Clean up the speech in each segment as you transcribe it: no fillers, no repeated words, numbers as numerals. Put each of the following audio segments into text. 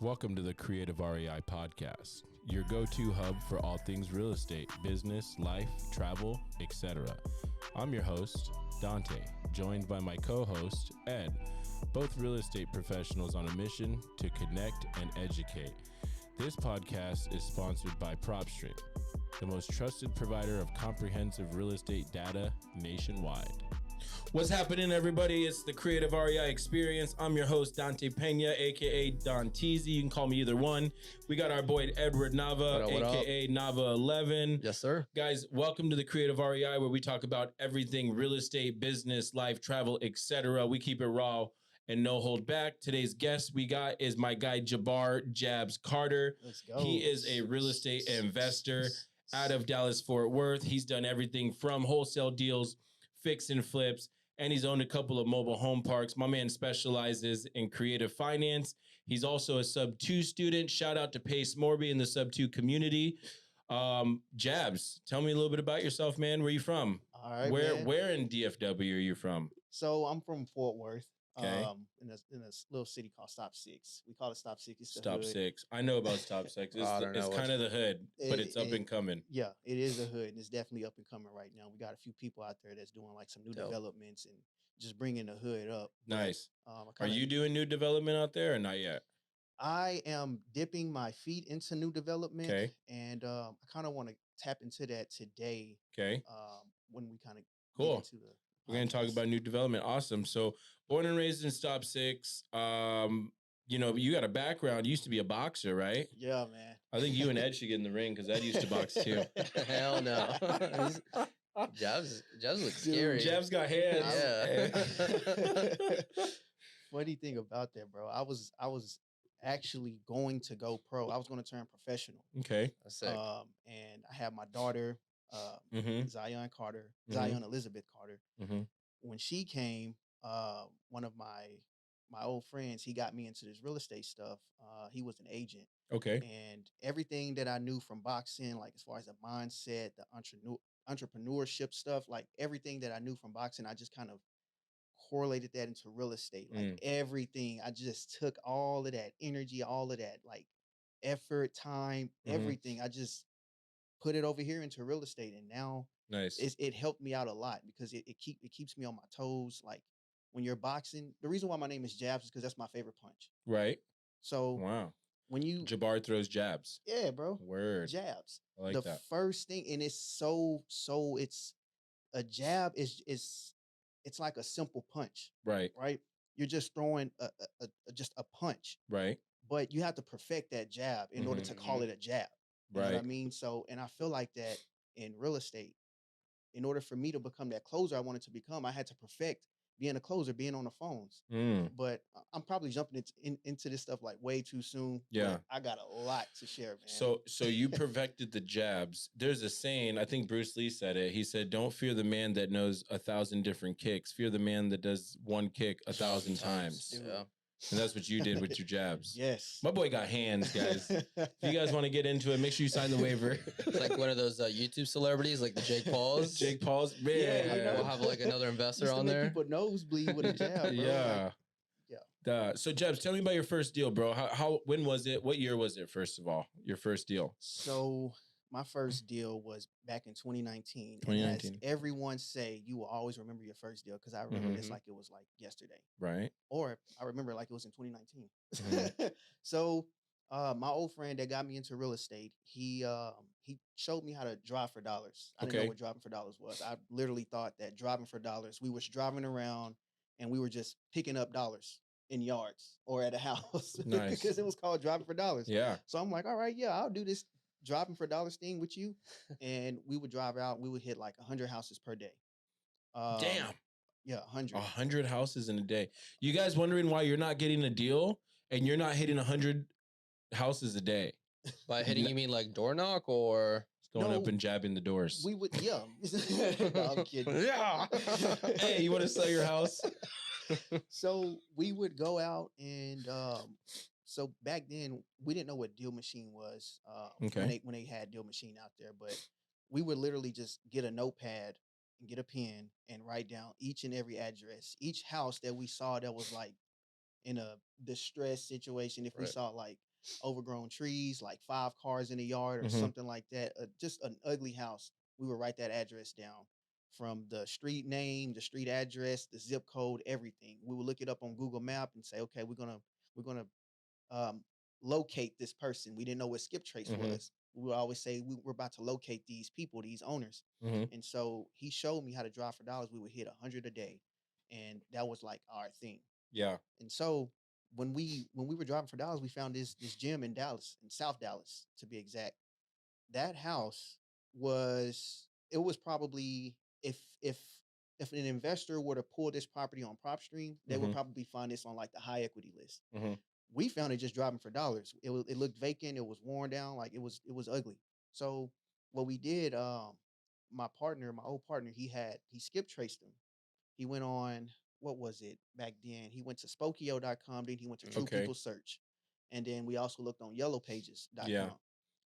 Welcome to the Creative REI podcast, your go-to hub for all things real estate, business, life, travel, etc. I'm your host, Dante, joined by my co-host, Ed, both real estate professionals on a mission to connect and educate. This podcast is sponsored by PropStream, the most trusted provider of comprehensive real estate data nationwide. What's happening, everybody? It's the Creative REI Experience. I'm your host, Dante Pena, a.k.a. Don Teasy. You can call me either one. We got our boy, Edward Nava, a.k.a. Nava11. Yes, sir. Guys, welcome to the Creative REI, where we talk about everything real estate, business, life, travel, etc. We keep it raw and no hold back. Today's guest we got is my guy, Jabbar Jabs Carter. Let's go. He is a real estate investor out of Dallas, Fort Worth. He's done everything from wholesale deals, fix and flips, and he's owned a couple of mobile home parks. My man specializes in creative finance. He's also a Sub-2 student. Shout out to Pace Morby in the Sub-2 community. Jabs, tell me a little bit about yourself, man. Where are you from? All right, Where in DFW are you from? So I'm from Fort Worth. Okay. In a little city called Stop 6. We call it Stop 6. It's the Stop hood. 6. I know about Stop 6. It's kind of the hood, but it's up and coming. Yeah, it is a hood, and it's definitely up and coming right now. We got a few people out there that's doing like some new developments and just bringing the hood up. Nice. Are you doing new development out there or not yet? I am dipping my feet into new development, Okay. and I kind of want to tap into that today. Okay. When we kind of Cool. get into the We're going to talk about new development. Awesome. So born and raised in Stop 6. You know, you got a background. You used to be a boxer, right? Yeah, man. I think you and Ed should get in the ring because Ed used to box too. Hell no. Jabs looks scary. Jabs got hands. Yeah. Funny thing about that, bro. I was actually going to go pro. I was going to turn professional. Okay. That's sick. And I had my daughter, Zion Elizabeth Carter. Mm-hmm. When she came, one of my old friends, he got me into this real estate stuff. He was an agent. Okay. And everything that I knew from boxing, like as far as the mindset, the entrepreneurship stuff, like everything that I knew from boxing, I just kind of correlated that into real estate. Like everything, I just took all of that energy, all of that like effort, time, everything. I just put it over here into real estate, and now Nice. it helped me out a lot because it keeps me on my toes. Like when you're boxing, the reason why my name is Jabs is because that's my favorite punch. Right. So Wow. when you Jabbar throws jabs. yeah, bro, Word. jabs. I like the that. first thing, and it's so it's a jab is it's like a simple punch, Right. right? You're just throwing just a punch, Right. but you have to perfect that jab in order to call it a jab. You know what I mean? So, and I feel like that in real estate, in order for me to become that closer I wanted to become, I had to perfect being a closer, being on the phones. But I'm probably jumping into this stuff like way too soon. Yeah. I got a lot to share, man. So you perfected the jabs. There's a saying, I think Bruce Lee said it. He said, "Don't fear the man that knows 1,000 different kicks. Fear the man that does one kick 1,000 times." Yeah. And that's what you did with your jabs. Yes. My boy got hands, guys. If you guys want to get into it, make sure you sign the waiver. It's like one of those YouTube celebrities, like the Jake Pauls. Jake Paul's, man. Yeah, We'll have like another investor Used to on make there. people nosebleed with a jab, bro. Yeah. Like, yeah. So Jabs, tell me about your first deal, bro. When was it? What year was it, first of all? Your first deal? So my first deal was back in 2019. 2019. And as everyone say, you will always remember your first deal because I remember this like it was like yesterday. Right. Or I remember like it was in 2019. So my old friend that got me into real estate, he showed me how to drive for dollars. I didn't know what driving for dollars was. I literally thought that driving for dollars, we was driving around and we were just picking up dollars in yards or at a house. Nice. Because it was called driving for dollars. Yeah. So I'm like, all right, yeah, I'll do this driving for dollars thing with you. And we would drive out, we would hit like 100 houses per day. Damn. Yeah, 100. 100 houses in a day. You guys wondering why you're not getting a deal and you're not hitting 100 houses a day? By hitting, you mean like door knock or going up and jabbing the doors? We would, yeah. No, I'm kidding. Yeah. Hey, you want to sell your house? So we would go out and so back then we didn't know what Deal Machine was when they had Deal Machine out there, but we would literally just get a notepad and get a pen and write down each and every address, each house that we saw that was like in a distressed situation, if we Right. saw like overgrown trees, like 5 cars in a yard or Mhm. something like that, just an ugly house, we would write that address down from the street name, the street address, the zip code, everything. We would look it up on Google Map and say, okay, we're gonna um, locate this person. We didn't know what skip trace Mhm. was. We would always say we're about to locate these people, these owners. Mhm. And so he showed me how to drive for dollars. We would hit 100 a day, and that was like our thing. Yeah. And so when we were driving for dollars, we found this gym in Dallas, in South Dallas to be exact. That house was probably, if an investor were to pull this property on PropStream, they would Mhm. probably find this on like the high equity list. Mhm. We found it just driving for dollars. It looked vacant. It was worn down. Like it was ugly. So what we did, my partner, my old partner, he skip traced them. He went on, what was it back then? He went to Spokio.com, then he went to True Okay. People Search. And then we also looked on Yeah. yellowpages.com.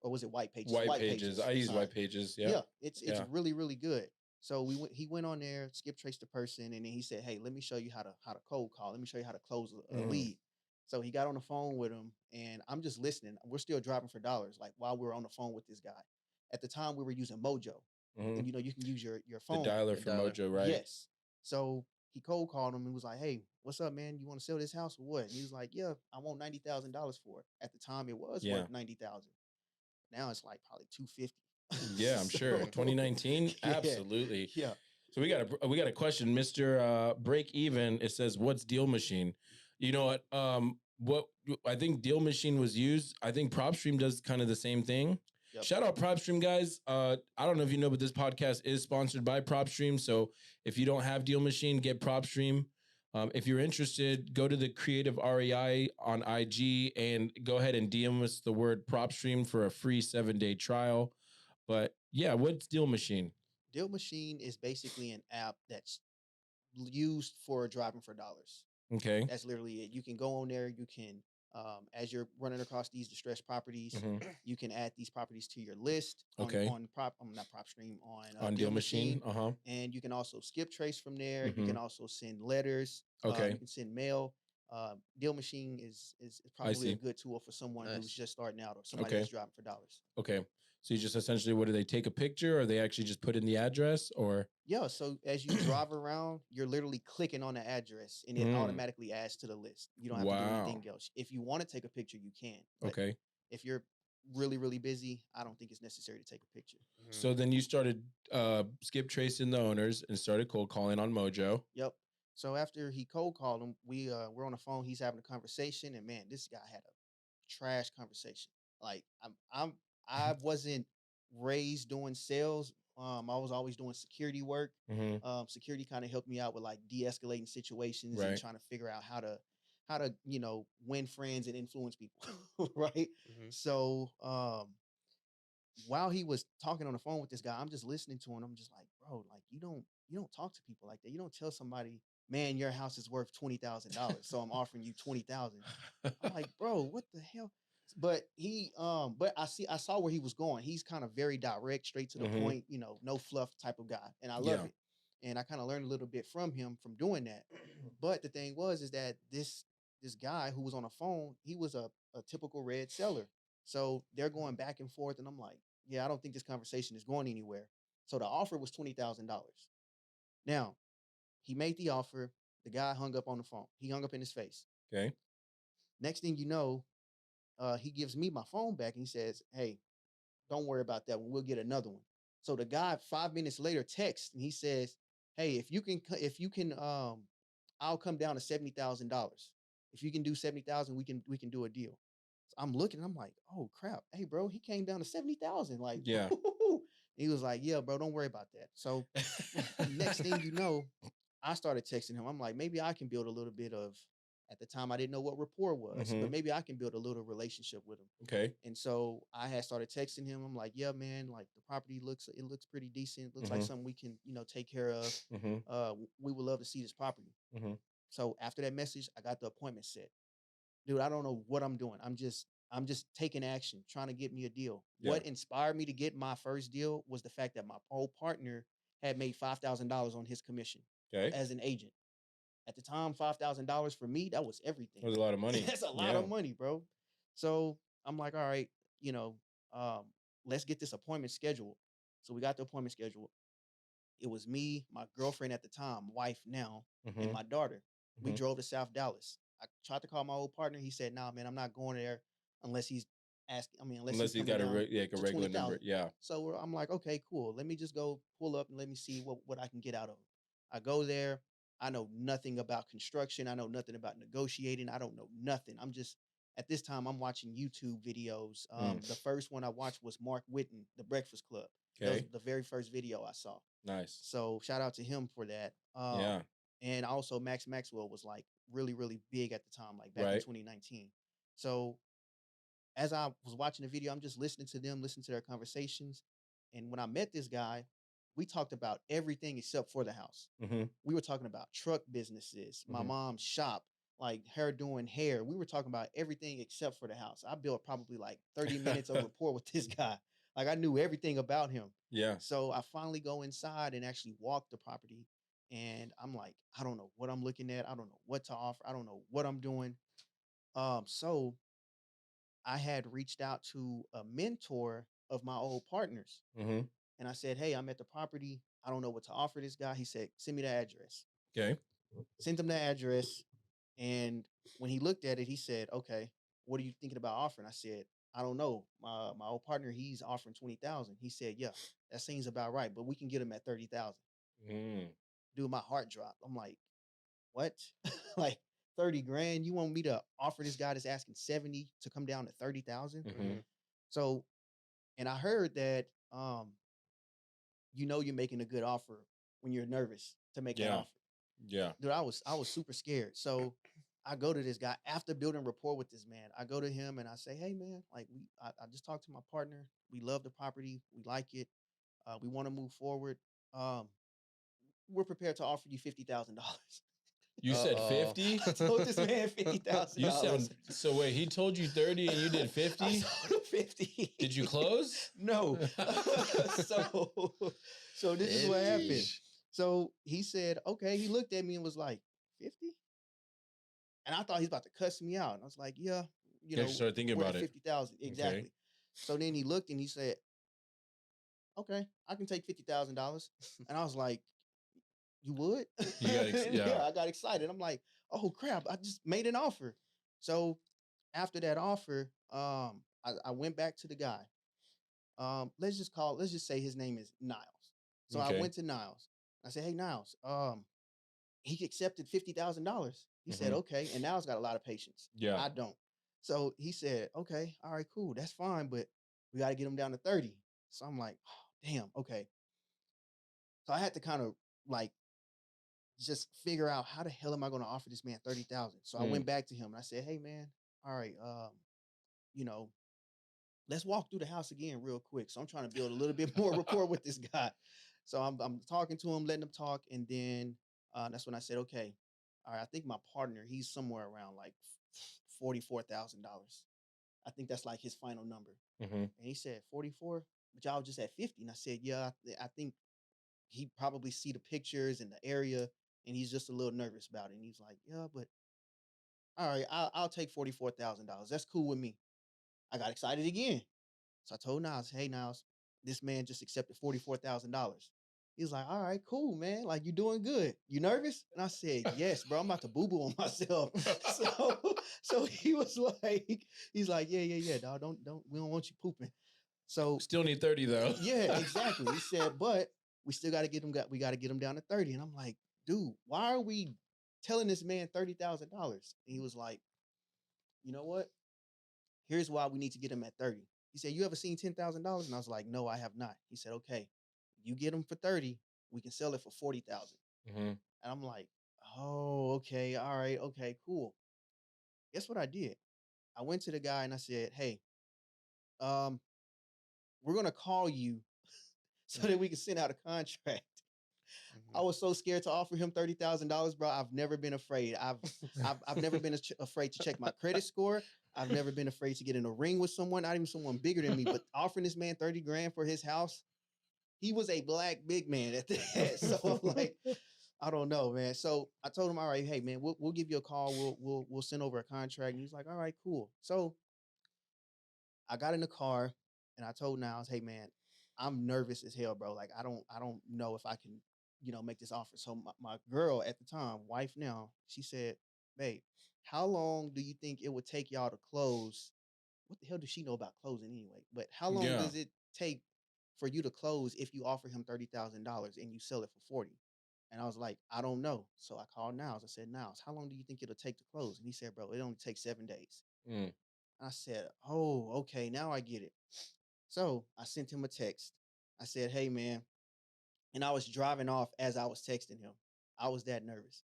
Or was it White Pages? White White pages. Pages. I use Sorry. white pages. Yeah. Yeah, it's Yeah. really, really good. So he went on there, skip traced the person, and then he said, "Hey, let me show you how to cold call. Let me show you how to close a Mhm. lead." So he got on the phone with him, and I'm just listening. We're still driving for dollars, like while we were on the phone with this guy. At the time, we were using Mojo, Mhm. and you can use your The phone. dialer The for dialer. Mojo, right? Yes. So he cold called him and was like, "Hey, what's up, man? You want to sell this house or what?" And he was like, "Yeah, I want $90,000 for it." At the time, it was Yeah. worth 90,000. Now it's like probably 250. Yeah, I'm sure. So 2019, yeah, absolutely. yeah. So we got a question, Mr. Break Even. It says, "What's Deal Machine?" You know what? What I think Deal Machine was used. I think PropStream does kind of the same thing. Yep. Shout out PropStream, guys. I don't know if you know, but this podcast is sponsored by PropStream. So if you don't have Deal Machine, get PropStream. If you're interested, go to the Creative REI on IG and go ahead and DM us the word PropStream for a free 7-day trial. But yeah, what's Deal Machine? Deal Machine is basically an app that's used for driving for dollars. Okay. That's literally it. You can go on there. You can, as you're running across these distressed properties, Mhm. you can add these properties to your list Okay. on not PropStream, on On Deal Deal Machine. Machine. And you can also skip trace from there. You Mhm. can also send letters. Okay. You can send mail. Deal Machine is I probably a see. good tool for someone who's Nice. just starting out or somebody Okay. that's driving for dollars. Okay. So you just essentially, what do they take a picture, or they actually just put in the address, or? Yeah, so as you drive around, you're literally clicking on the address and it Mm. automatically adds to the list. You don't have to do Wow. anything else. If you want to take a picture, you can. But Okay. if you're really, really busy, I don't think it's necessary to take a picture. So then you started skip tracing the owners and started cold calling on Mojo. Yep. So after he cold called him, we're on the phone. He's having a conversation, and man, this guy had a trash conversation. Like I wasn't raised doing sales. I was always doing security work. Mm-hmm. Security kind of helped me out with like de-escalating situations and Right. trying to figure out how to win friends and influence people, right? Mhm. So while he was talking on the phone with this guy, I'm just listening to him. I'm just like, bro, like you don't talk to people like that. You don't tell somebody, man, your house is worth $20,000, so I'm offering you 20,000. I'm like, bro, what the hell? But but I saw where he was going. He's kind of very direct, straight to the Mhm. point, no fluff type of guy, and I love Yeah. it. And I kind of learned a little bit from him from doing that. But the thing is that this guy who was on the phone, he was a typical red seller. So they're going back and forth, and I'm like, yeah, I don't think this conversation is going anywhere. So the offer was $20,000. Now he made the offer. The guy hung up on the phone. He hung up in his face. Okay. Next thing you know, he gives me my phone back and he says, "Hey, don't worry about that one. We'll get another one." So the guy 5 minutes later texts and he says, "Hey, if you can, I'll come down to $70,000. If you can do 70,000, we can do a deal." So I'm looking, I'm like, "Oh crap! Hey, bro, he came down to 70,000. Like, Yeah. he was like, "Yeah, bro, don't worry about that." So next thing you know, I started texting him. I'm like, maybe I can build a little bit of. At the time, I didn't know what rapport was, Mhm. but maybe I can build a little relationship with him. Okay. And so I had started texting him. I'm like, yeah, man, like the property looks pretty decent. Looks like Mhm. something we can, take care of. Mhm. We would love to see this property. Mhm. So after that message, I got the appointment set. Dude, I don't know what I'm doing. I'm just taking action, trying to get me a deal. Yeah. What inspired me to get my first deal was the fact that my old partner had made $5,000 on his commission Okay. as an agent. At the time, $5,000 for me, that was everything. That was a lot of money. That's a lot of money, bro. So I'm like, all right, you know, let's get this appointment scheduled. So we got the appointment scheduled. It was me, my girlfriend at the time, wife now, and my daughter. We drove to South Dallas. I tried to call my old partner. He said, "Nah, man, I'm not going there unless he's asking. I mean, unless he's got a down a to regular number." 20,000." Yeah. So I'm like, okay, cool. Let me just go pull up and let me see what I can get out of it. I go there. I know nothing about construction. I know nothing about negotiating. I don't know nothing. I'm just at this time I'm watching YouTube videos. The first one I watched was Mark Whitten, The Breakfast Club. That was Okay. the very first video I saw. Nice. So shout out to him for that. Yeah. And also Max Maxwell was like really, really big at the time, like back in Right. 2019. So as I was watching the video, I'm just listening to them, listening to their conversations. And when I met this guy, we talked about everything except for the house. We were talking about truck businesses, my mom's shop, like her doing hair. We were talking about everything except for the house. I built probably like 30 minutes of rapport with this guy. Like I knew everything about him. Yeah. So I finally go inside and actually walk the property. And I'm like, I don't know what I'm looking at. I don't know what to offer. I don't know what I'm doing. So I had reached out to a mentor of my old partners. And I said, hey, I'm at the property. I don't know what to offer this guy. He said, send me the address. Okay. Sent him the address. And when he looked at it, he said, okay, what are you thinking about offering? I said, I don't know. My old partner, he's offering 20,000. He said, yeah, that seems about right, but we can get him at 30,000. Dude, my heart dropped. I'm like, what? Like 30 grand? You want me to offer this guy that's asking 70 to come down to 30,000? So, and I heard that, you're making a good offer when you're nervous to make that offer. Yeah. Dude, I was super scared. So I go to this guy after building rapport with this man. I go to him and I say, hey man, like I just talked to my partner. We love the property. We like it. We want to move forward. We're prepared to offer you $50,000. You said 50? I told this man $50,000. You sound so. Wait, he told you 30 and you did 50? I told him 50. Did you close? No. So this is what happened. So he said, okay. He looked at me and was like, 50? And I thought he's about to cuss me out. And I was like, yeah, Start thinking about it. 50,000. Exactly. Okay. So then he looked and he said, okay, I can take $50,000. And I was like, you would? You got yeah, I got excited. I'm like, oh crap, I just made an offer. So after that offer, I went back to the guy. Let's just say his name is Niles. So I went to Niles. I said, hey Niles, he accepted $50,000. He said, okay. And Niles got a lot of patience. Yeah. I don't. So he said, okay, all right, cool. That's fine, but we got to get him down to 30. So I'm like, oh, damn, okay. So I had to kind of like just figure out how the hell am I going to offer this man 30,000. So I went back to him and I said, hey man, all right, let's walk through the house again real quick. So I'm trying to build a little bit more rapport with this guy. So I'm talking to him, letting him talk. And then that's when I said, okay, all right, I think my partner, he's somewhere around like $44,000. I think that's like his final number. And he said, 44, but y'all just at 50. And I said, yeah, I think he probably see the pictures and the area and he's just a little nervous about it. And he's like, yeah, but all right, I'll take $44,000. That's cool with me. I got excited again. So I told Niles, hey, Niles, this man just accepted $44,000. He was like, all right, cool, man. Like, you doing good. You nervous? And I said, yes, bro. I'm about to boo-boo on myself. So he was like, he's like, yeah, dog. We don't want you pooping. So still need 30 though. Yeah, exactly. He said, but we still got to get him. We got to get him down to 30. And I'm like, dude, why are we telling this man $30,000? And he was like, you know what? Here's why we need to get him at 30. He said, you ever seen $10,000? And I was like, no, I have not. He said, okay, you get him for 30, we can sell it for 40,000. And I'm like, oh, okay, all right, okay, cool. Guess what I did? I went to the guy and I said, hey, we're gonna call you so that we can send out a contract. I was so scared to offer him $30,000, bro. I've never been afraid. I've never been afraid to check my credit score. I've never been afraid to get in a ring with someone, not even someone bigger than me, but offering this man 30 grand for his house. He was a black big man at that. So I'm like, I don't know, man. So I told him, all right, hey man, we'll give you a call. We'll send over a contract. And he's like, all right, cool. So I got in the car and I told Niles, hey man, I'm nervous as hell, bro. Like I don't know if I can, make this offer. So my girl at the time, wife now, she said, babe, how long do you think it would take y'all to close? What the hell does she know about closing anyway? But how long Yeah. does it take for you to close if you offer him $30,000 and you sell it for 40? And I was like, I don't know. So I called Niles. I said, Niles, how long do you think it'll take to close? And he said, bro, it only takes 7 days. Mm. I said, oh, okay, now I get it. So I sent him a text. I said, hey, man. And I was driving off as I was texting him. I was that nervous.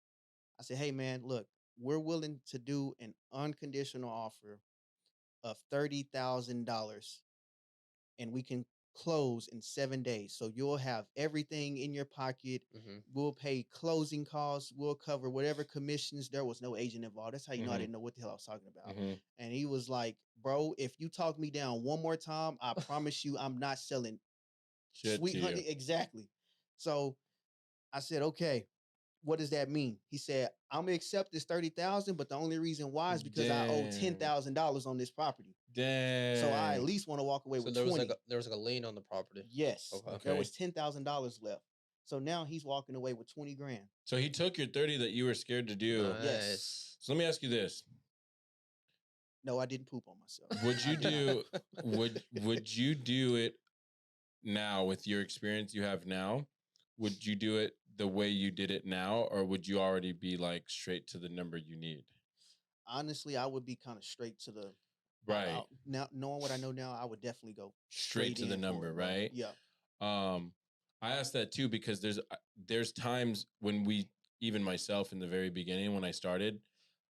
I said, hey, man, look, we're willing to do an unconditional offer of $30,000 and we can close in 7 days. So you'll have everything in your pocket. Mm-hmm. We'll pay closing costs. We'll cover whatever commissions. There was no agent involved. That's how you know I didn't know what the hell I was talking about. Mm-hmm. And he was like, bro, if you talk me down one more time, I promise you I'm not selling Shit sweet to honey. you. Exactly. So I said, okay, what does that mean? He said, I'm gonna accept this 30,000, but the only reason why is because I owe Damn. $10,000 on this property. Dang. So I at least want to walk away So with there 20. there was like a lien on the property. Yes. Okay. There was $10,000 left. So now he's walking away with 20 grand. So he took your 30 that you were scared to do. Nice. Yes. So let me ask you this. No, I didn't poop on myself. Would you do would you do it now with your experience you have now? Would you do it the way you did it now, or would you already be like straight to the number you need? Honestly, I would be kind of straight to the Right. now knowing what I know now, I would definitely go Straight to the in for number, it, bro. right? Yeah. I asked that too because there's times when even myself in the very beginning when I started,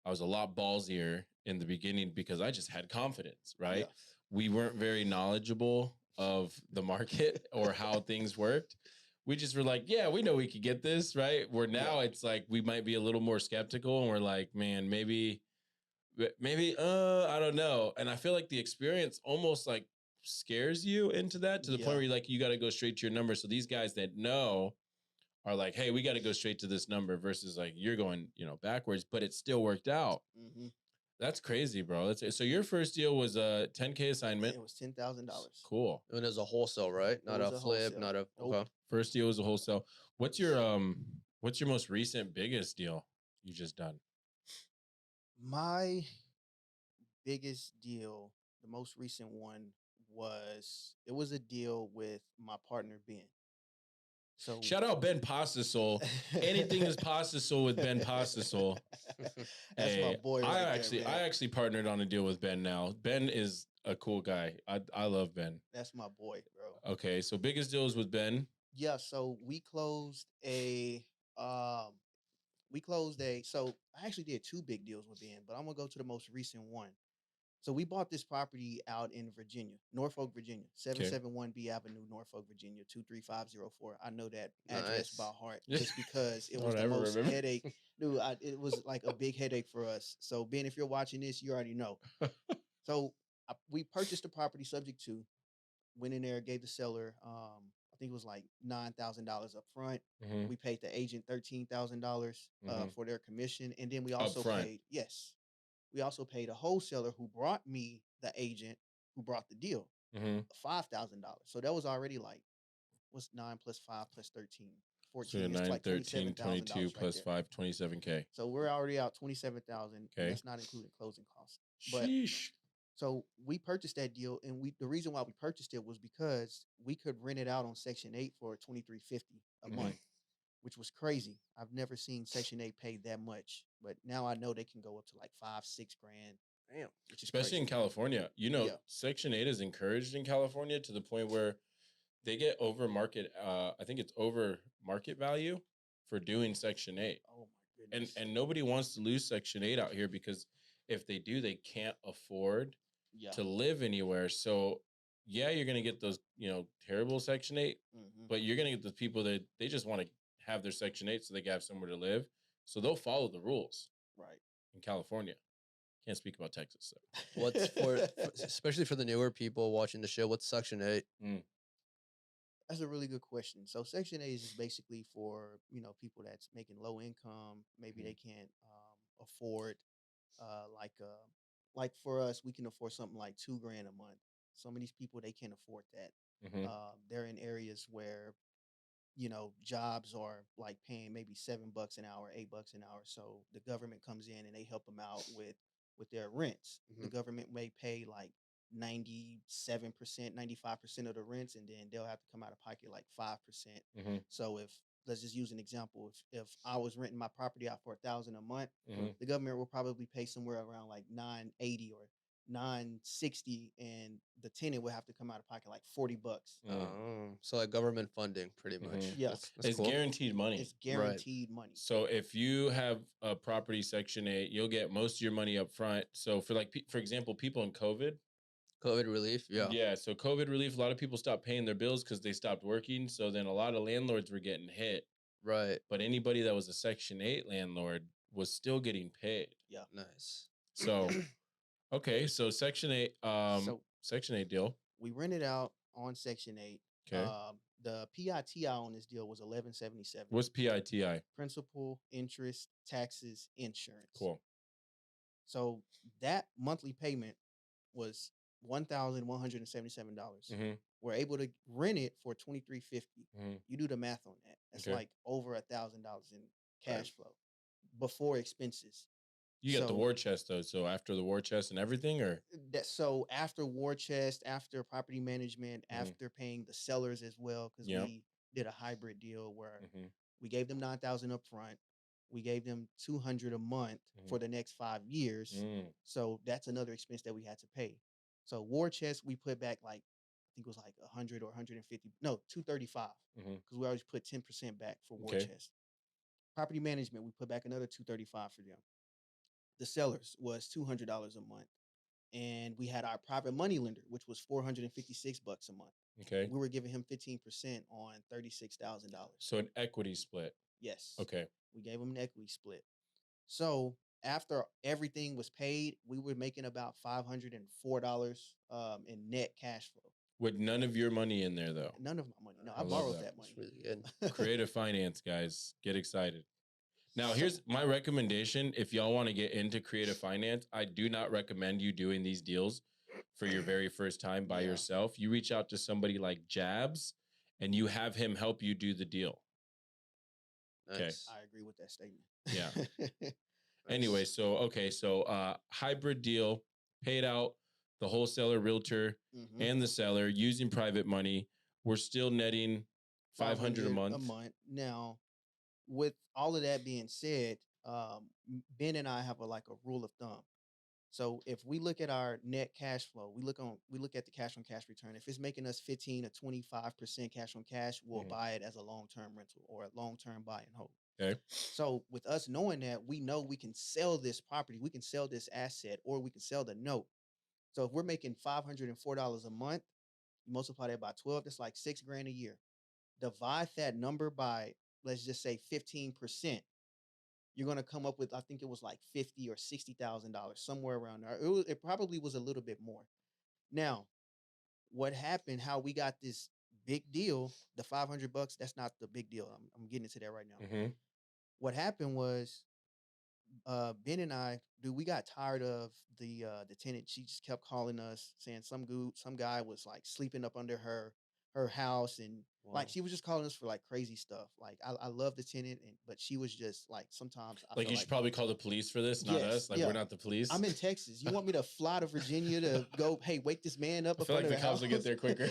I was a lot ballsier in the beginning because I just had confidence, right? Yeah. We weren't very knowledgeable of the market or how things worked. We just were like, yeah, we know we could get this, right? Where now it's like we might be a little more skeptical and we're like, man, maybe, I don't know. And I feel like the experience almost like scares you into that to the point where you're like, you got to go straight to your number. So these guys that know are like, hey, we got to go straight to this number versus like you're going, backwards, but it still worked out. Mm-hmm. That's crazy, bro. So your first deal was a 10K assignment. It was $10,000. Cool. And it was a wholesale, right? Not a flip, not a Nope. okay. First deal was a wholesale. What's your most recent biggest deal you just done? My biggest deal, the most recent one was a deal with my partner Ben. So shout out Ben Pastasol. Anything is Pastasol with Ben Pastasol. That's my boy. I actually partnered on a deal with Ben now. Ben is a cool guy. I love Ben. That's my boy, bro. Okay, so biggest deals with Ben. Yeah, so we closed so I actually did two big deals with Ben, but I'm gonna go to the most recent one. So we bought this property out in Virginia, Norfolk, Virginia, 771 B Avenue, Norfolk, Virginia, 23504. I know that address by heart just because it was the most headache. Dude, it was like a big headache for us. So Ben, if you're watching this, you already know. So we purchased the property subject to, went in there, gave the seller, I think it was like $9,000 up front. Mm-hmm. We paid the agent $13,000 for their commission. And then we also paid, we also paid a wholesaler who brought me the agent who brought the deal, $5,000. So that was already like, what's 9 plus 5 plus 13? 14. So 9, like 13, 22 plus right 5, 27K. So we're already out 27,000. Okay. That's not including closing costs. But sheesh. So we purchased that deal, and the reason why we purchased it was because we could rent it out on Section 8 for $2,350 a month, which was crazy. I've never seen Section 8 pay that much, but now I know they can go up to like $5-6 grand. Damn, especially in California. Section 8 is encouraged in California to the point where they get over market. I think it's over market value for doing Section 8. Oh my goodness! And nobody wants to lose Section 8 out here because if they do, they can't afford to live anywhere. So you're gonna get those terrible Section 8, but you're gonna get the people that they just want to have their Section 8 so they can have somewhere to live. So they'll follow the rules. Right. In California. Can't speak about Texas. So. What's especially for the newer people watching the show, what's Section 8? That's a really good question. So Section 8 is basically for, people that's making low income. Maybe Mhm. they can't afford uh like uh like for us, we can afford something like 2 grand a month. Some of these people they can't afford that. Hmm. They're in areas where jobs are like paying maybe $7 an hour, $8 an hour. So the government comes in and they help them out with their rents. The Mhm. government may pay like 97%, 95% of the rents, and then they'll have to come out of pocket like 5%. Hmm. So if let's just use an example, if I was renting my property out for 1,000 a month, Hmm. the government will probably pay somewhere around like 980 or 960, and the tenant would have to come out of pocket like $40. So like government funding, pretty Hmm. much. Yeah, That's It's cool. guaranteed money. it's Right. guaranteed money. So if you have a property Section 8, you'll get most of your money up front. So for for example, people in COVID, COVID relief. Yeah. yeah. So COVID relief, a lot of people stopped paying their bills because they stopped working. So then a lot of landlords were getting hit, Right. but anybody that was a Section 8 landlord was still getting paid. Yeah. Nice. So okay, so So Section 8 deal. we rented out on Section 8. Okay. The PITI on this deal was 1177. What's PITI? Principal, interest, taxes, insurance. Cool. So that monthly payment was $1,177. Mm-hmm. We're able to rent it for $2,350. Mm-hmm. You do the math on that. That's Okay. like over $1,000 in Right. cash flow before expenses. You get the So war chest though. So after the war chest and everything, or so after war chest, after property management, Mhm. after paying the sellers as well, because Yep. we did a hybrid deal where Mm-hmm. we gave them 9,000 up front, we gave them 200 a month Mhm. for the next 5 years. So that's another expense that we had to pay. So war chest we put back like I think it was like 100 or 150, no 235, Mm-hmm. because we always put 10% back for war Okay. chest. Property management we put back another 235 for them. The sellers was $200 a month, and we had our private money lender, which was $456 a month. Okay. We were giving him 15% on $36,000. So an equity split. Yes, Okay. we gave him an equity split. So after everything was paid, we were making about $504 in net cash flow. With none of your money in there though. None of my money. No, I I love borrowed that. that That's money. really good. Creative finance, guys. Get excited. Now, So- here's my recommendation. If y'all want to get into creative finance, I do not recommend you doing these deals for your very first time by Yeah. yourself. You reach out to somebody like Jabs and you have him help you do the deal. Okay. Nice. I agree with that statement. Yeah. Nice. Anyway, so hybrid deal, paid out the wholesaler, realtor, Mhm. and the seller using private money. We're still netting 500 a month. Now, with all of that being said, Ben and I have like a rule of thumb. So if we look at our net cash flow, we look at the cash on cash return. If it's making us 15 to 25% cash on cash, we'll Mhm. buy it as a long-term rental or a long-term buy and hold. Okay. So with us knowing that, we know we can sell this property, we can sell this asset, or we can sell the note. So if we're making $504 a month, you multiply that by 12, that's like 6 grand a year. Divide that number by, let's just say 15%. You're gonna come up with, I think it was like $50,000 or $60,000, somewhere around there. It probably was a little bit more. Now, what happened? How we got this big deal? The $500. That's not the big deal. I'm getting into that right now. Mm-hmm. What happened was, Ben and I, dude, we got tired of the tenant. She just kept calling us saying some guy was like sleeping up under her house, and like Wow. she was just calling us for like crazy stuff. Like I love the tenant, but she was just like sometimes I Like felt you should probably call the police for this, not Yes, us. Like yeah. we're not the police. I'm in Texas. You want me to fly to Virginia to go? Hey, wake this man up I up feel like under the the cops will get house? there quicker.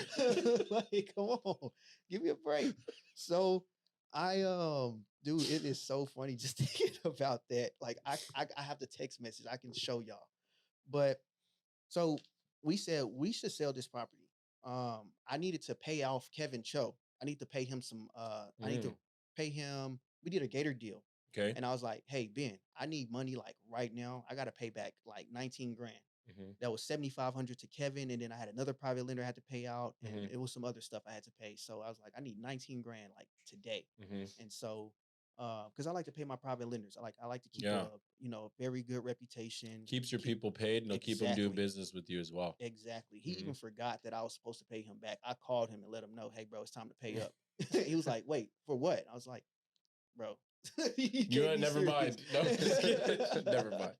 Like, come on, give me a break. So dude, it is so funny just thinking about that. Like I have the text message. I can show y'all. But so we said we should sell this property. I needed to pay off Kevin Cho. I need to pay him some I need to pay him. We did a Gator deal. Okay. And I was like, hey, Ben, I need money like right now. I got to pay back like 19 grand. Mm-hmm. That was 7,500 to Kevin. And then I had another private lender I had to pay out. And Mhm. it was some other stuff I had to pay. So I was like, I need 19 grand like today. Mm-hmm. And so because I like to pay my private lenders. I like to keep Yeah. a very good reputation. Keeps your people paid, and it'll keep them doing business with you as well. Exactly. He Mhm. even forgot that I was supposed to pay him back. I called him and let him know, hey, bro, it's time to pay up. He was like, wait, for what? I was like, bro, you can't be never serious. mind. No, just kidding. Never mind.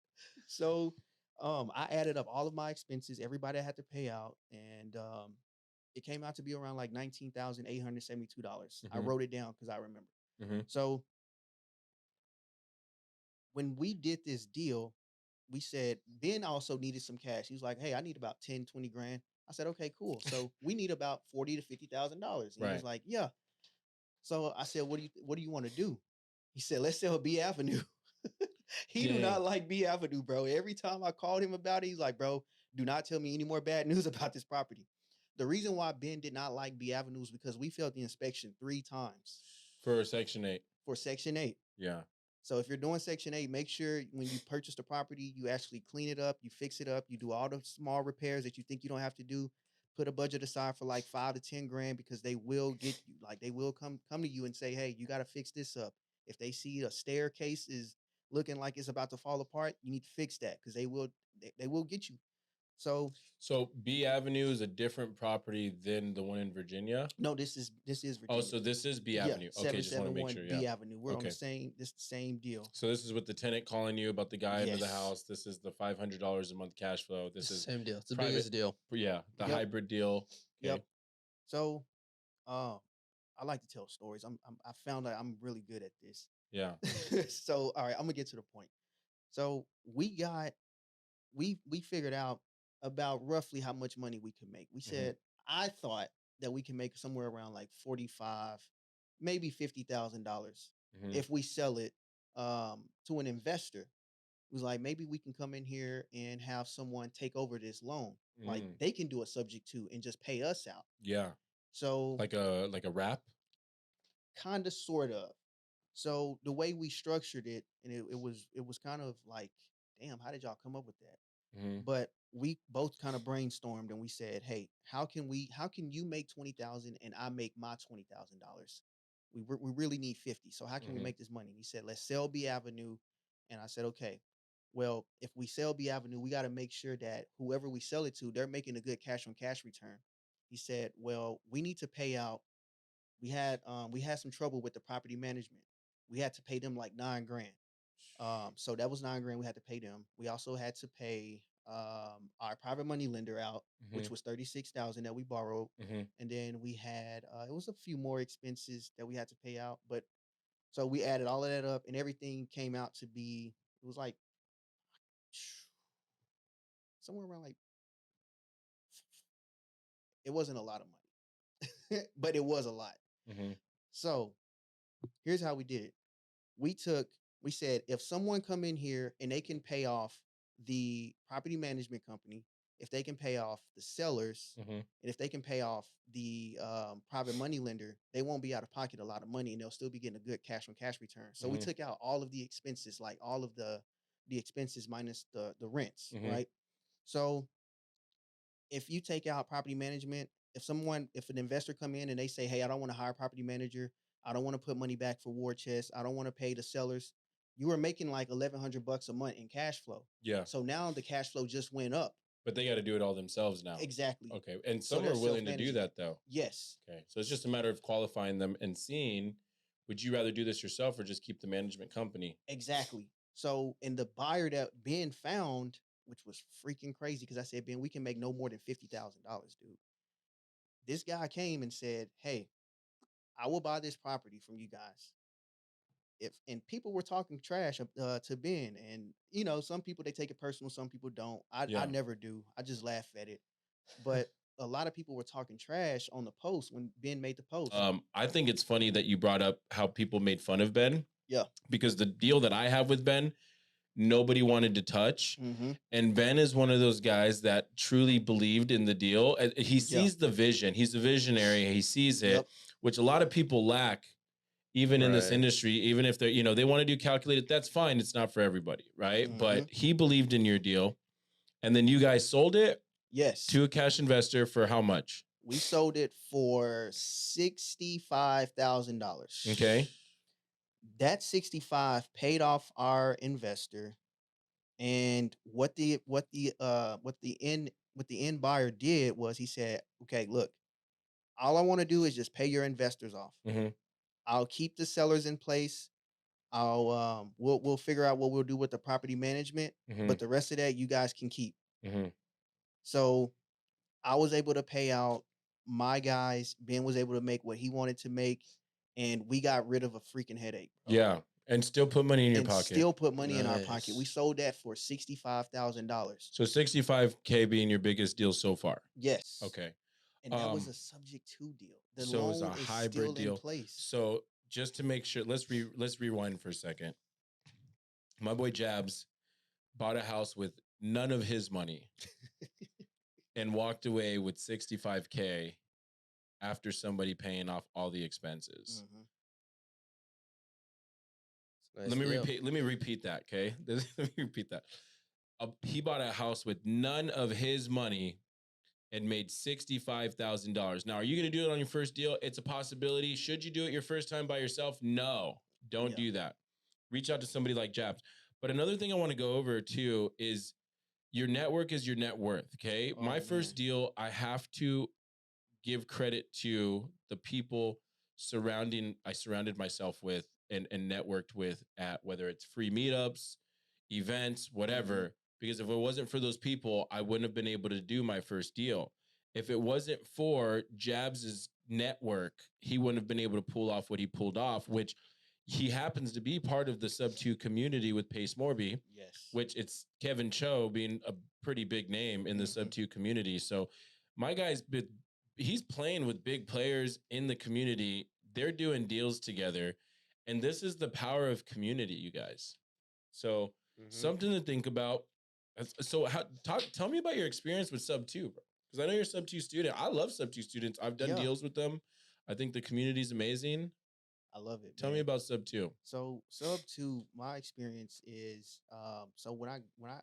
So I added up all of my expenses, everybody I had to pay out, and it came out to be around like $19,872. I Mhm. wrote it down because I remember. Mhm. So when we did this deal, we said Ben also needed some cash. He was like, hey, I need about 10, 20 grand. I said, okay, cool. So we need about $40,000 to $50,000. He was Right. like, yeah. So I said, what do you want to do? He said, let's sell B Avenue. He do not Dang. like B Avenue, bro. Every time I called him about it, he's like, bro, do not tell me any more bad news about this property. The reason why Ben did not like B Avenue is because we failed the inspection 3 times For Section 8. for Section 8. Yeah. So if you're doing Section 8, make sure when you purchase the property, you actually clean it up, you fix it up, you do all the small repairs that you think you don't have to do. Put a budget aside for like 5 to 10 grand because they will get you. Like they will come to you and say, hey, you got to fix this up. If they see a staircase is looking like it's about to fall apart, you need to fix that because they will get you. So B Avenue is a different property than the one in Virginia. no, this is Virginia. Oh, so this is B Avenue. Okay, just want to make 771 sure. B Yeah. Avenue. We're on the same deal. So this is with the tenant calling you about the guy into the Yes. house. This is the $500 a month cash flow. This is Same deal. It's the private- biggest deal. Yeah, the Yep. hybrid deal. Okay. Yep. So, I like to tell stories. I found that I'm really good at this. Yeah. So, all right, I'm gonna get to the point. So we figured out about roughly how much money we could make. We said I thought that we can make somewhere around like 45, maybe $50,000 Mhm. if we sell it to an investor. It was like maybe we can come in here and have someone take over this loan. Like Mm. they can do a subject to and just pay us out. Yeah. So Like a wrap. kind of sort of. So the way we structured it, and it was kind of like, damn, how did y'all come up with that? Mhm. But we both kind of brainstormed and we said, hey, how can you make 20,000 and I make my $20,000? We really need 50. So how can we Mhm. make this money? And he said, let's sell B Avenue. And I said, okay. Well, if we sell B Avenue, we got to make sure that whoever we sell it to, they're making a good cash on cash return. He said, well, we need to pay out. We had some trouble with the property management. We had to pay them like 9 grand. So that was 9 grand we had to pay them. We also had to pay our private money lender out, which was 36,000 that we borrowed. Mhm. And then we had it was a few more expenses that we had to pay out. But so we added all of that up and everything came out to be, it was like somewhere around like, it wasn't a lot of money, but it was a lot. Mhm. So here's how we did it. We said, if someone come in here and they can pay off the property management company, if they can pay off the sellers, Mhm. and if they can pay off the private money lender, they won't be out of pocket a lot of money and they'll still be getting a good cash on cash return. So we took out all of the expenses, like all of the expenses minus the rents, right? So if you take out property management, if an investor come in and they say, hey, I don't want to hire a property manager, I don't want to put money back for war chest, I don't want to pay the sellers, you are making like $1,100 a month in cash flow. Yeah. So now the cash flow just went up. But they got to do it all themselves now. Exactly. Okay. And So some they're are willing to do self-managing that though. Yes. Okay. So it's just a matter of qualifying them and seeing, would you rather do this yourself or just keep the management company? Exactly. So, and the buyer that Ben found, which was freaking crazy, because I said, Ben, we can make no more than $50,000, dude. This guy came and said, hey, I will buy this property from you guys. And people were talking trash to Ben, and some people, they take it personal, some people don't. I never do. I just laugh at it. But a lot of people were talking trash on the post when Ben made the post. I think it's funny that you brought up how people made fun of Ben. Yeah. Because the deal that I have with Ben, nobody wanted to touch. And Ben is one of those guys that truly believed in the deal. He sees the vision. He's a visionary. He sees it, which a lot of people lack, even in this industry. Even if they're, they want to do calculated, that's fine. It's not for everybody, right? But he believed in your deal. And then you guys sold it Yes. to a cash investor for how much? We sold it for $65,000. Okay. That 65 paid off our investor, and what the end buyer did was he said, "Okay, look, all I want to do is just pay your investors off. Mm-hmm. I'll keep the sellers in place. We'll figure out what we'll do with the property management, Mm-hmm. but the rest of that you guys can keep." Mm-hmm. So I was able to pay out my guys. Ben was able to make what he wanted to make, and we got rid of a freaking headache, bro. Yeah. And still put money in your And pocket. still put money in our pocket. We Nice. sold that for $65,000. So 65K being your biggest deal so far. Yes. Okay. And that was a subject to deal. The So it's a loan is hybrid still in deal. place. So just to make sure, let's rewind for a second. My boy Jabs bought a house with none of his money and walked away with 65K after somebody paying off all the expenses. Mhm. Nice Let me deal. repeat that, okay? Let me repeat that. He bought a house with none of his money and made $65,000. Now, are you going to do it on your first deal? It's a possibility. Should you do it your first time by yourself? No, don't Yeah. do that. Reach out to somebody like Jabs. But another thing I want to go over too is your network is your net worth. Okay. Oh, My man. first deal, I have to give credit to the people I surrounded myself with and networked with at whether it's free meetups, events, whatever. Because if it wasn't for those people, I wouldn't have been able to do my first deal. If it wasn't for Jabs's network, he wouldn't have been able to pull off what he pulled off, which he happens to be part of the sub 2 community with Pace Morby, Yes. which it's Kevin Cho being a pretty big name in the sub 2 community. So my guy's been, he's playing with big players in the community. They're doing deals together. And this is the power of community, you guys. So something to think about. So tell me about your experience with sub 2, bro. Because I know you're a sub 2 student. I love sub 2 students. I've done Yeah. deals with them. I think the community is amazing. I love it. Tell me about sub 2. So sub 2, my experience is so when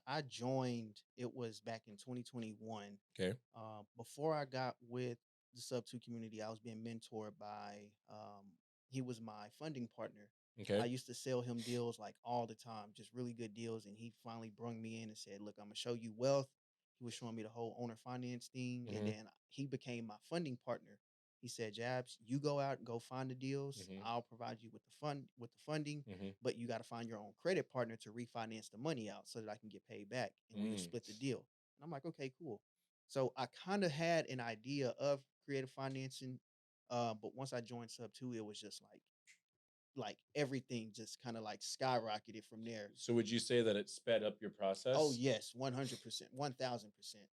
I joined, it was back in 2021. Okay. Before I got with the sub 2 community, I was being mentored by he was my funding partner. I Okay. used to sell him deals like all the time, just really good deals. And he finally brought me in and said, "Look, I'm gonna show you wealth." He was showing me the whole owner finance thing, and then he became my funding partner. He said, "Jabs, you go out and go find the deals. I'll provide you with the funding, but you got to find your own credit partner to refinance the money out so that I can get paid back, and we'll split the deal." And I'm like, "Okay, cool." So I kind of had an idea of creative financing, but once I joined Sub 2, it was just like everything just kind of like skyrocketed from there. So would you say that it sped up your process? Oh yes, 100%, 1000%.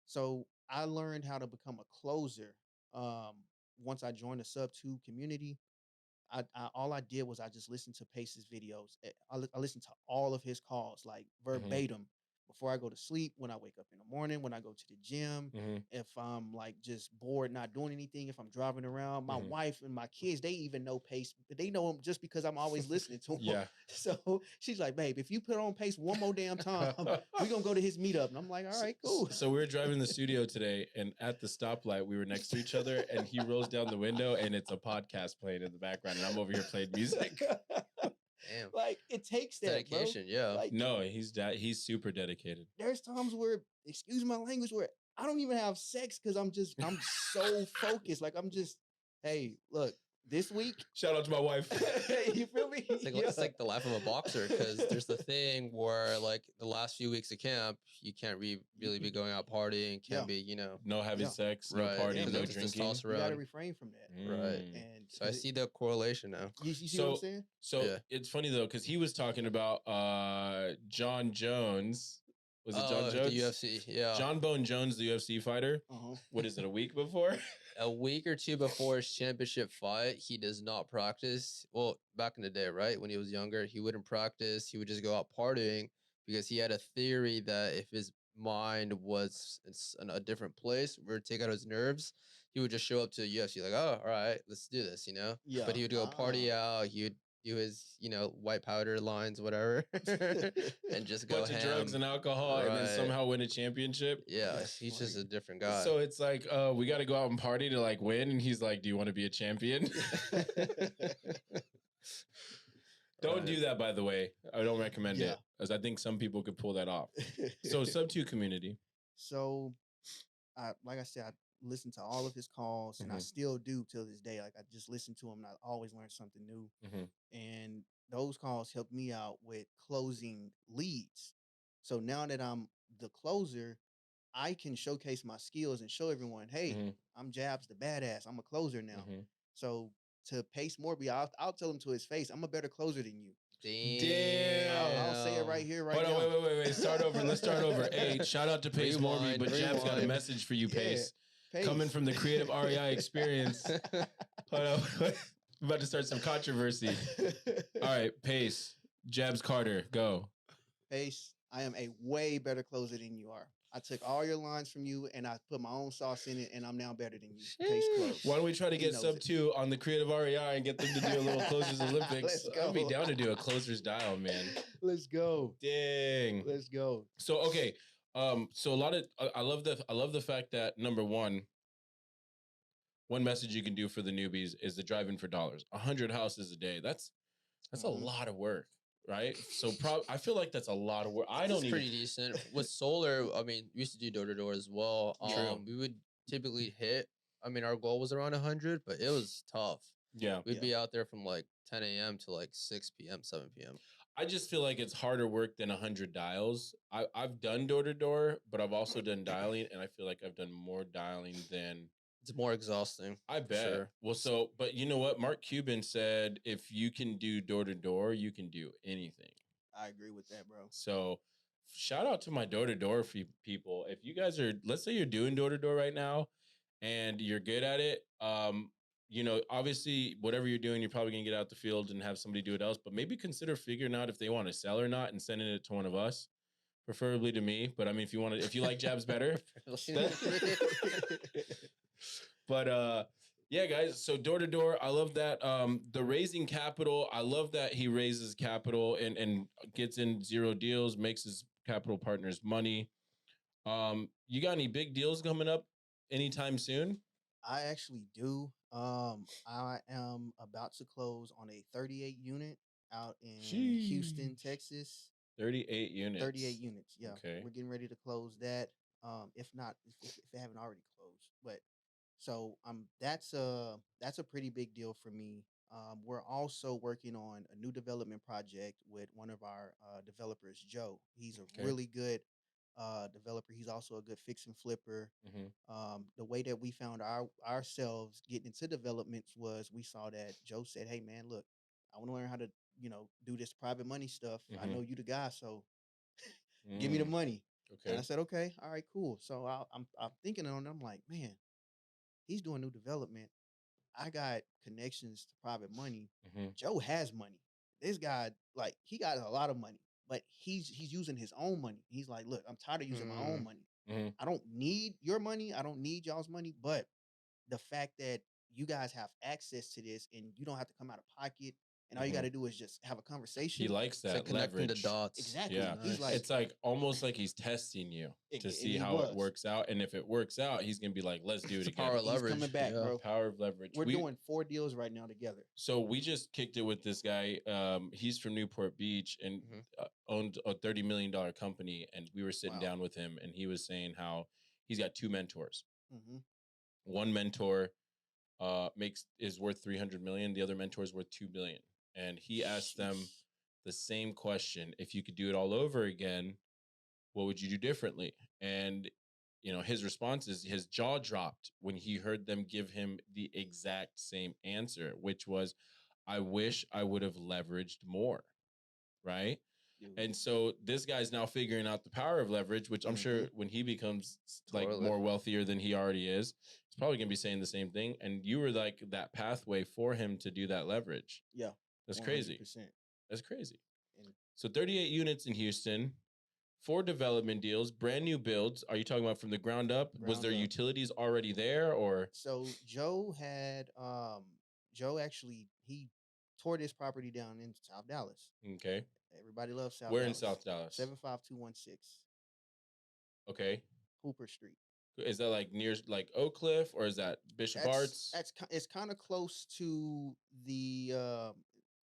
So I learned how to become a closer once I joined the Sub 2 community. All I did was I just listened to Pace's videos. I listened to all of his calls, like verbatim, before I go to sleep, when I wake up in the morning, when I go to the gym, if I'm like just bored, not doing anything, if I'm driving around. My wife and my kids, they even know Pace, but they know him just because I'm always listening to him. Yeah. So she's like, "Babe, if you put on Pace one more damn time, we're gonna go to his meetup." And I'm like, "All right, cool." So we were driving in the studio today, and at the stoplight, we were next to each other, and he rolls down the window, and it's a podcast playing in the background, and I'm over here playing music. Damn. Like it takes that, Dedication, bro. yeah. Like, No, he's super dedicated. there's times where, excuse my language, where I don't even have sex because I'm so focused. Like I'm just, hey, look, this week. Shout out to my wife. You feel me? It's like the life of a boxer, because there's the thing where like the last few weeks of camp, you can't really be going out partying, can't be, No having sex, no right, partying, because no of the drinking. You gotta testosterone. refrain from that, Right. and So I see the correlation now. you see what I'm saying? So Yeah. it's funny though, because he was talking about John Jones. Was it John Jones? The UFC, yeah. John Bone Jones, the UFC fighter. What is it, a week before? A week or two before his championship fight, he does not practice. Well, back in the day, right? When he was younger, he wouldn't practice. He would just go out partying because he had a theory that if his mind was in a different place, where to take out his nerves, he would just show up to the UFC like, "Oh, all right, let's do this," Yeah. But he would go party out. He would do his, white powder lines, whatever, and just go Bunch of ham. drugs and alcohol, and then Right. somehow win a championship. Yeah, That's he's funny. just a different guy. So it's like, we got to go out and party to like win, and he's like, "Do you want to be a champion?" Don't do that, by the way. I don't recommend it, as I think some people could pull that off. So sub 2 community. So, like I said, I listened to all of his calls, and I still do till this day. Like I just listen to him, and I always learn something new. And those calls helped me out with closing leads. So now that I'm the closer, I can showcase my skills and show everyone, hey, I'm Jabs the badass. I'm a closer now. So to Pace Morby, I'll tell him to his face, I'm a better closer than you. Damn. I'll say it right here, right Hold now. on, wait. Start over. Let's start over. Hey, shout out to Pace Morby, but Jab's got a message for you, Pace. Coming from the Creative REI Experience. Hold on. I'm about to start some controversy. All right, Pace, Jabs Carter, go. Pace, I am a way better closer than you are. I took all your lines from you and I put my own sauce in it, and I'm now better than you. Pace close. Why don't we try to get sub 2 on the Creative REI and get them to do a little Closers Olympics? Let's go. I'd be down to do a Closers dial, man. Let's go. Dang. Let's go. So okay, so a lot of I love the fact that number one message you can do for the newbies is the drive in for dollars. 100 houses a day. That's a lot of work. Right, so I feel like that's a lot of work. It's pretty decent with solar. I mean, we used to do door to door as well. We would typically hit. I mean, our goal was around 100, but it was tough. Yeah, we'd be out there from like 10 a.m. to like 6 p.m., 7 p.m. I just feel like it's harder work than 100 dials. I've done door to door, but I've also done dialing, and I feel like I've done more dialing than. It's more exhausting. I bet. Sure. Well, but you know what? Mark Cuban said, if you can do door to door, you can do anything. I agree with that, bro. So shout out to my door to door people. If you guys are, let's say you're doing door to door right now and you're good at it. You know, obviously whatever you're doing, you're probably gonna get out the field and have somebody do it else, but maybe consider figuring out if they want to sell or not and sending it to one of us. Preferably to me. But I mean, if you like Jabs better. But yeah, guys. So door to door, I love that. The raising capital, I love that he raises capital and gets in zero deals, makes his capital partners money. You got any big deals coming up anytime soon? I actually do. I am about to close on a 38 unit out in Houston, Texas. 38 units. 38 units. Yeah. Okay. We're getting ready to close that. If not, if they haven't already closed, but so that's a pretty big deal for me. We're also working on a new development project with one of our developers, Joe. He's a really good developer. He's also a good fix and flipper. The way that we found ourselves getting into developments was we saw that Joe said, "Hey man, look, I want to learn how to do this private money stuff. I know you the guy, so give me the money." Okay. And I said, "Okay, all right, cool." So I'm thinking on it. I'm like, man, he's doing new development. I got connections to private money. Joe has money. This guy, like, he got a lot of money, but he's using his own money. He's like, look, I'm tired of using my own money. I don't need your money. I don't need y'all's money. But the fact that you guys have access to this and you don't have to come out of pocket, and all you got to do is just have a conversation. He likes that like connecting the dots. Exactly. Yeah. He's like, it's like almost like he's testing you to see how it works out. And if it works out, he's gonna be like, let's do it again. Power of leverage. He's coming back, bro. Power of leverage. We're doing 4 deals right now together. So we just kicked it with this guy. He's from Newport Beach and owned a $30 million company. And we were sitting down with him, and he was saying how he's got 2 mentors. One mentor is worth 300 million. The other mentor is worth 2 billion. And he asked them the same question: if you could do it all over again, what would you do differently? And his response is, his jaw dropped when he heard them give him the exact same answer, which was, I wish I would have leveraged more. Right. And so this guy's now figuring out the power of leverage, which I'm sure when he becomes like more wealthier than he already is, he's probably going to be saying the same thing. And you were like that pathway for him to do that leverage. Yeah. That's 100%. crazy. That's crazy. So 38 units in Houston, 4 development deals, brand new builds. Are you talking about from the ground up? Was there utilities already there, or? So Joe actually, he tore this property down in South Dallas. Okay. Everybody loves South Where Dallas. in South Dallas? 75216. Okay. Hooper Street. Is that like near like Oak Cliff, or is that Bishop Arts? It's kind of close to the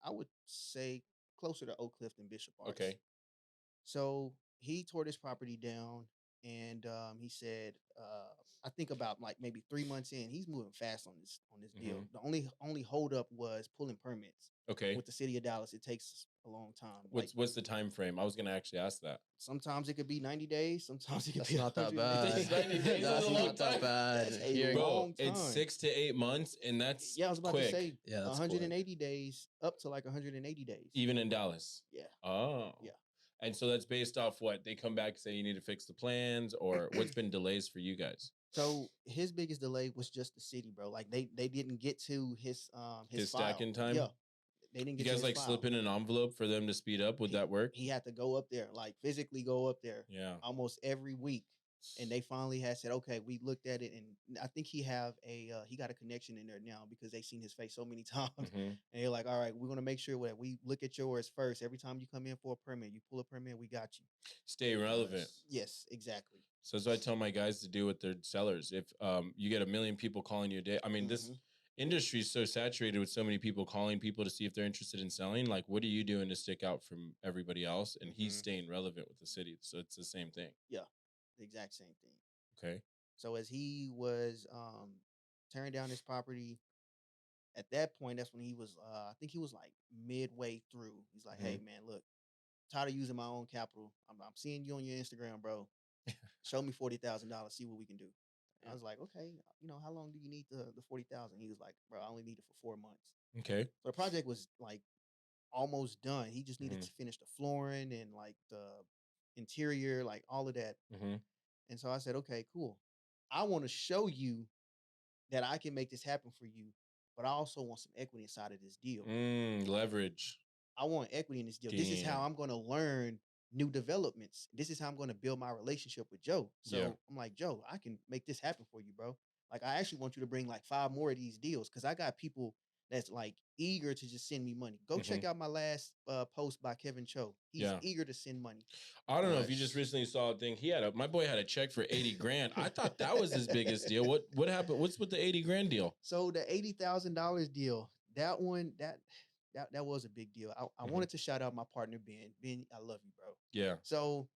I would say closer to Oak Cliff than Bishop Arts. Okay. So he tore this property down, and he said, I think about like maybe 3 months in, he's moving fast on this deal. The only holdup was pulling permits. Okay. With the city of Dallas, it takes a long time. Like What's the time frame? I was gonna actually ask that. sometimes it could be 90 days. Sometimes it could That's be not that 180 bad. It's 90 days, That's that's a long not that time. bad. That's a Hearing- long Bro, it's time. 6 to 8 months, and that's Yeah, I was about quick. to say Yeah, that's quick. 180 days up to like 180 days. Even in Dallas. Yeah. Oh. Yeah. And so that's based off what they come back and say you need to fix the plans, or what's been delays for you guys? So his biggest delay was just the city, bro. Like they didn't get to his file. stacking time? Yeah. They didn't You get to guys his like file. slip in an envelope for them to speed up? Would that work? He had to go up there, like physically go up there Yeah. almost every week. And they finally had said, okay, we looked at it, and I think he got a connection in there now because they seen his face so many times. Mhm. And they're like, all right, we're gonna make sure that we look at yours first. Every time you come in for a permit, you pull a permit, we got you. Stay relevant. Yes, exactly. So that's what I tell my guys to do with their sellers. If you get 1 million people calling you a day, I mean, this industry is so saturated with so many people calling people to see if they're interested in selling. Like, what are you doing to stick out from everybody else? And he's staying relevant with the city. So it's the same thing. Yeah, the exact same thing. Okay. So as he was tearing down his property, at that point, that's when he was, I think he was like midway through. He's like, hey, man, look, tired of using my own capital. I'm seeing you on your Instagram, bro. Show me $40,000, see what we can do. I was like, okay, how long do you need the 40,000? He was like, bro, I only need it for 4 months. Okay. So the project was like almost done. He just needed to finish the flooring and like the interior, like all of that. And so I said, okay, cool. I want to show you that I can make this happen for you, but I also want some equity inside of this deal. Leverage. I want equity in this deal. This is how I'm going to learn new developments. This is how I'm going to build my relationship with Joe. So I'm like, Joe, I can make this happen for you, bro. Like, I actually want you to bring like 5 more of these deals because I got people that's like eager to just send me money. Go check out my last post by Kevin Cho. He's eager to send money. I don't know if you just recently saw a thing. My boy had a check for 80 grand. I thought that was his biggest deal. What happened? What's with the 80 grand deal? So the $80,000 deal, that one, that was a big deal. I wanted to shout out my partner, Ben. Ben, I love you, bro. Yeah. So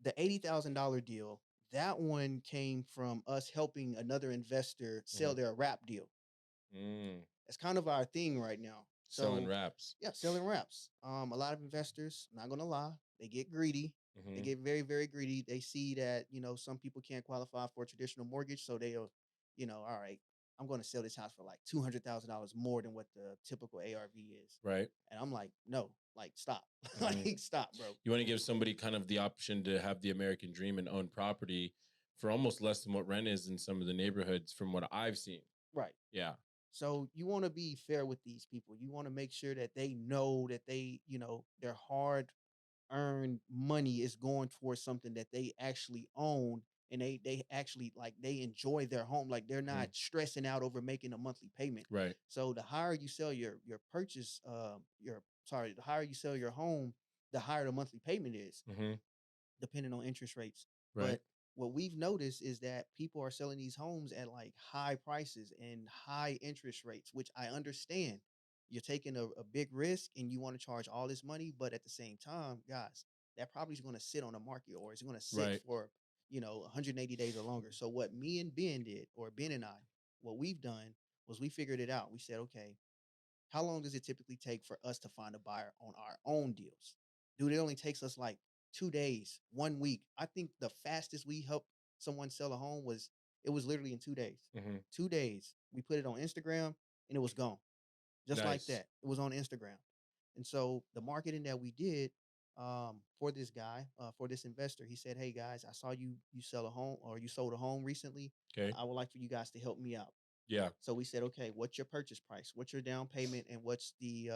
the $80,000 deal, that one came from us helping another investor sell their wrap deal. That's kind of our thing right now. Selling wraps. Yeah, selling wraps. A lot of investors, not gonna lie, they get greedy. They get very, very greedy. They see that, some people can't qualify for a traditional mortgage. So they'll, all right, I'm going to sell this house for like $200,000 more than what the typical ARV is. Right. And I'm like, no, like, stop. Like, stop, bro. You want to give somebody kind of the option to have the American dream and own property for almost less than what rent is in some of the neighborhoods from what I've seen. Right. Yeah. So you want to be fair with these people. You want to make sure that they know that they, their hard earned money is going towards something that they actually own, and they actually like they enjoy their home, like they're not stressing out over making a monthly payment. Right. So the higher you sell your purchase, the higher you sell your home, the higher the monthly payment is, depending on interest rates. Right. But what we've noticed is that people are selling these homes at like high prices and high interest rates, which I understand. You're taking a big risk and you want to charge all this money, but at the same time, guys, that property is going to sit on the market, or it's going to sit for 180 days or longer. So what me and Ben did, or Ben and I, what we've done was we figured it out. We said, okay, how long does it typically take for us to find a buyer on our own deals? Dude, it only takes us like 2 days, 1 week. I think the fastest we helped someone sell a home was literally in 2 days. 2 days. We put it on Instagram and it was gone. Just like that. It was on Instagram. And so the marketing that we did for this guy, for this investor, he said, hey guys, I saw you sell a home, or you sold a home recently. Okay. I would like for you guys to help me out. Yeah. So we said, okay, what's your purchase price? What's your down payment? And what's the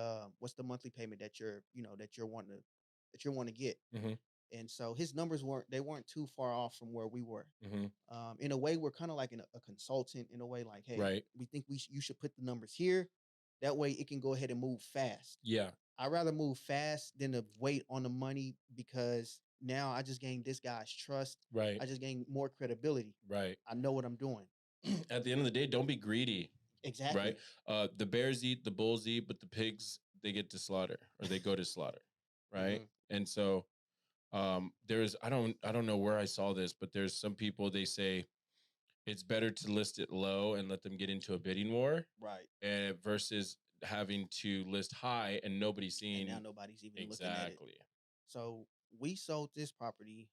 monthly payment that you're wanting to get? And so his numbers weren't too far off from where we were. In a way, we're kind of like a consultant in a way, like, hey, we think you should put the numbers here. That way it can go ahead and move fast. Yeah. I'd rather move fast than to wait on the money, because now I just gained this guy's trust. Right. I just gained more credibility. Right. I know what I'm doing. At the end of the day, don't be greedy. Exactly. Right. The bears eat, the bulls eat, but the pigs, they get to slaughter, or they go to slaughter. right? And so there's I don't know where I saw this, but there's some people they say it's better to list it low and let them get into a bidding war, Right. versus having to list high and nobody's And seeing now nobody's even looking at it. exactly. So we sold this property.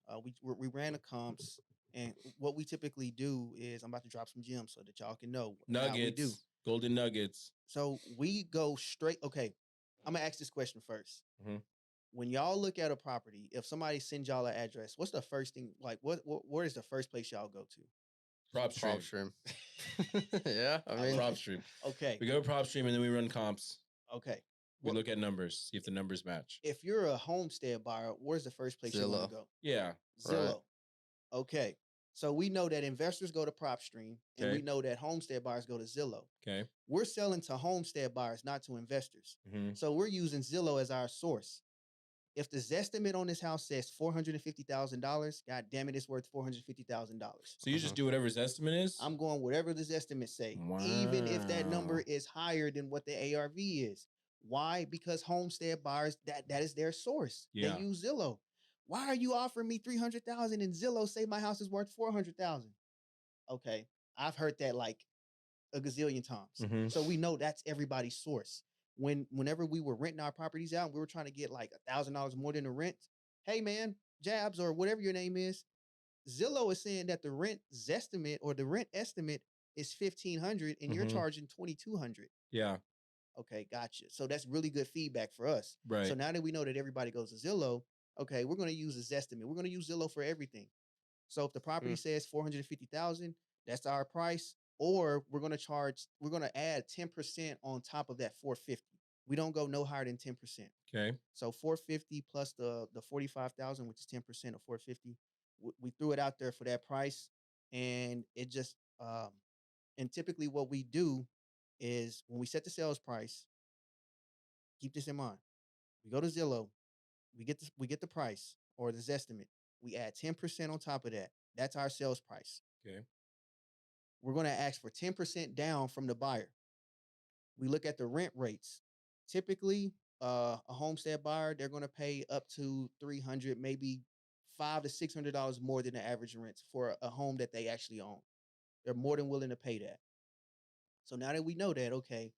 We ran the comps, and what we typically do is I'm about to drop some gems so that y'all can know how we do. Nuggets, golden nuggets. So we go straight. Okay, I'm gonna ask this question first. Mhm. When y'all look at a property, if somebody sends y'all an address, what's the first thing? Like, where is the first place y'all go to? Prop stream. Prop stream. Yeah, I I mean, love Prop it. stream. Okay, We go to prop stream and then we run comps. okay. We What- look at numbers, see if the numbers match. If you're a homestead buyer, where's the first place you want Zillow. to go? Yeah. Zillow. Okay. So we know that investors go to PropStream, and we Okay. know that homestead buyers go to Zillow. Okay. We're selling to homestead buyers, not to investors. Mm-hmm. So we're using Zillow as our source. If the Zestimate on this house says $450,000, God damn it, it's worth $450,000. So you just do whatever his estimate is? I'm going whatever the Zestimate say, even if that number Wow. is higher than what the ARV is. Why? Because homestead buyers, that is their source. Yeah. They use Zillow. Why are you offering me $300,000 and Zillow say my house is worth $400,000? Okay, I've heard that like a gazillion times. Mhm. So we know that's everybody's source. Whenever we were renting our properties out, we were trying to get like $1,000 more than the rent. Hey man, Jabs or whatever your name is, Zillow is saying that the rent estimate or the rent estimate is $1,500 and you're Mhm. charging $2,200. Yeah. Okay, gotcha. So that's really good feedback for us. Right. So now that we know that everybody goes to Zillow, okay, we're going to use a Zestimate. We're going to use Zillow for everything. So if the property says 450,000, that's our price. Or we're going to add 10% on top of that 450. We don't go no higher than 10%. Okay. So 450 plus the 45,000, which is 10% of 450. We threw it out there for that price, and it just and typically what we do is when we set the sales price, keep this in mind. We go to Zillow, we get the price or the Zestimate. We add 10% on top of that. That's our sales price. Okay. We're going to ask for 10% down from the buyer. We look at the rent rates. Typically, a homestead buyer, they're going to pay up to $300, maybe $500 to $600 more than the average rent for a home that they actually own. They're more than willing to pay that. So now that we know that, okay,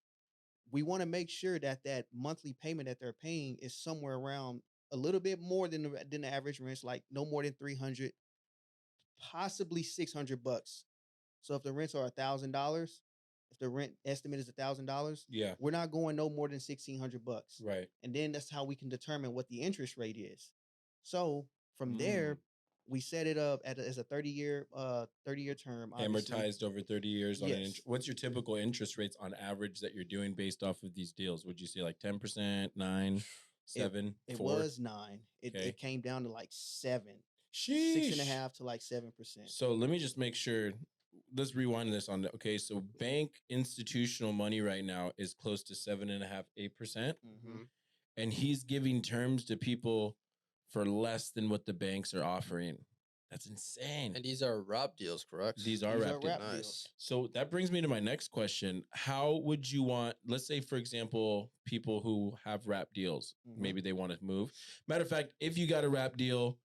we want to make sure that that monthly payment that they're paying is somewhere around a little bit more than the average rent, like no more than 300, possibly $600. So if the rents are $1,000, if the rent estimate is $1,000, Yeah. we're not going no more than $1,600. Right. And then that's how we can determine what the interest rate is. So from there, we set it up as a 30-year term. Obviously. Amortized over 30 years on an Yes. what's your typical interest rates on average that you're doing based off of these deals? Would you say like 10%, 9, 7, It 4? was 9. Okay. It came down to like 7. Sheesh. 6.5 to like 7%. So let me just make sure. Let's rewind this on the okay. So bank institutional money right now is close to 7.5, 8%. Mm-hmm. And he's giving terms to people for less than what the banks are offering. That's insane. And these are wrap deals, correct? These are wrap deals. deals. So that brings me to my next question. How would you want, let's say, for example, people who have wrap deals, maybe they want to move. Matter of fact, if you got a wrap deal,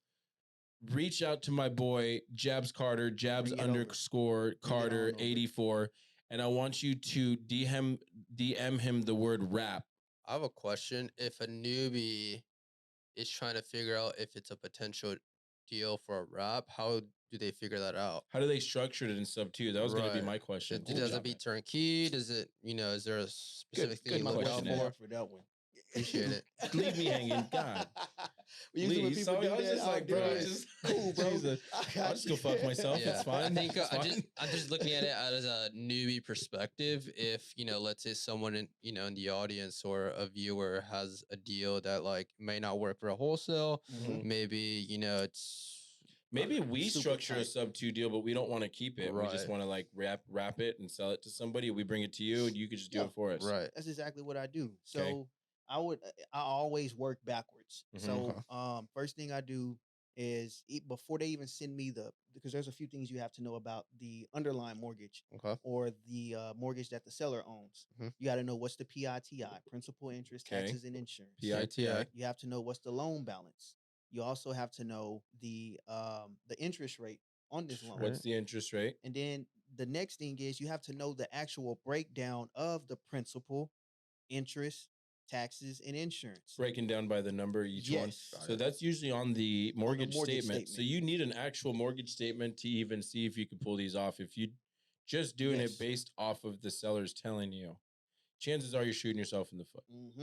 reach out to my boy, Jabs Carter, Jabs_ Carter 84. And I want you to DM him the word wrap. I have a question. If a newbie is trying to figure out if it's a potential deal for a wrap, how do they figure that out? How do they structure it in sub 2? That was going to be my question. Does it be turnkey? Does it, is there a specific thing you good look out question. for? that one. Appreciate it. Leave me hanging. God. Usually when people do I was that, just like, bro, it's cool, bro. Jesus. I'll just go fuck myself. Yeah. It's fine. I think It's fine. I'm just looking at it as a newbie perspective. If, let's say someone in the audience or a viewer has a deal that like may not work for a wholesale, maybe, Maybe we super structure a tight. sub 2 deal, but we don't want to keep it. We just want to like wrap it and sell it to somebody. We bring it to you and you could just do it for us. Right. That's exactly what I do. So Okay. I always work backwards. Mhm. So first thing I do, is before they even send me because there's a few things you have to know about the underlying mortgage Okay. or the mortgage that the seller owns. Mhm. You got to know what's the PITI, principal, interest, Okay. taxes, and insurance. PITI. You have to know what's the loan balance. You also have to know the interest rate on this loan. What's the interest rate? And then the next thing is you have to know the actual breakdown of the principal, interest, taxes, and insurance. Breaking down by the number each one. Yes. So that's usually on the mortgage, mortgage statement. So statement. you need an actual mortgage statement to even see if you can pull these off. If you just doing Yes. it based off of the seller's telling you, chances are you're shooting yourself in the foot. Mm-hmm.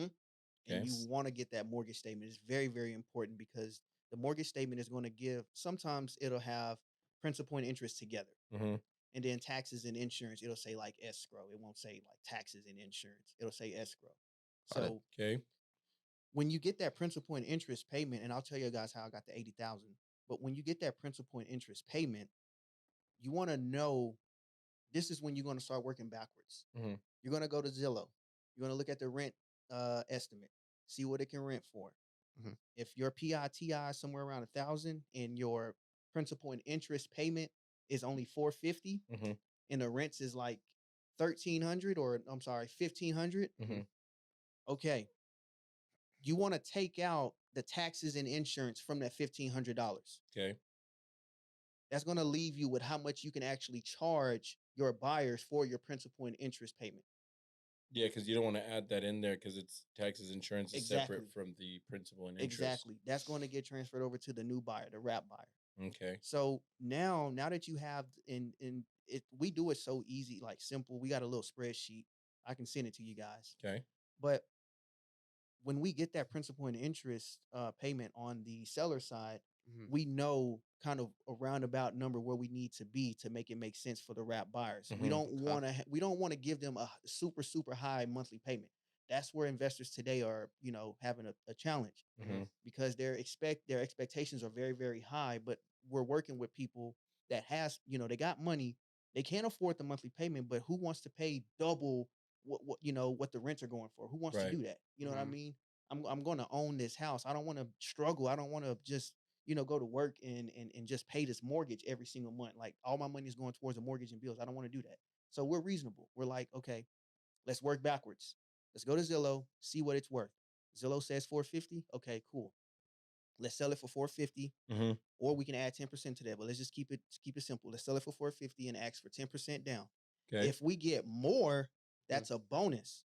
Okay. And you want to get that mortgage statement. It's very, very important because the mortgage statement is going to give, sometimes it'll have principal and interest together. Mm-hmm. And then taxes and insurance, it'll say like escrow. It won't say like taxes and insurance. It'll say escrow. Got it. So Okay. when you get that principal and interest payment, and I'll tell you guys how I got the 80,000, but when you get that principal and interest payment, you want to know this is when you're going to start working backwards. Mhm. You're going to go to Zillow. You're going to look at the rent estimate, see what it can rent for. Mhm. If your PITI is somewhere around 1,000 and your principal and interest payment is only 450, Mhm. and the rents is like 1,300 or I'm sorry, 1,500. Mhm. Okay, you want to take out the taxes and insurance from that $1,500. Okay. That's going to leave you with how much you can actually charge your buyers for your principal and interest payment. Yeah, because you don't want to add that in there because it's taxes, insurance is Exactly. separate from the principal and interest. Exactly. That's going to get transferred over to the new buyer, the wrap buyer. Okay. So now that you have in it, we do it so easy, like simple. We got a little spreadsheet. I can send it to you guys. Okay. But when we get that principal and interest payment on the seller side, Mhm. we know kind of a roundabout number where we need to be to make it make sense for the wrap buyers. We Mhm. don't want to we don't want to give them a super high monthly payment. That's where investors today are, having a challenge Mhm. because their expectations are very, very high. But we're working with people that they got money, they can't afford the monthly payment, but who wants to pay double what the rents are going for? Who wants to Right. do that? You know what I Mhm. mean? I'm going to own this house. I don't want to struggle. I don't want to just go to work and just pay this mortgage every single month. Like all my money is going towards the mortgage and bills. I don't want to do that. So we're reasonable. We're like, okay, let's work backwards. Let's go to Zillow, see what it's worth. Zillow says 450. Okay, cool. Let's sell it for 450, Mhm. or we can add 10% to that. But let's just keep it simple. Let's sell it for 450 and ask for 10% down. Okay. If we get more, that's a bonus.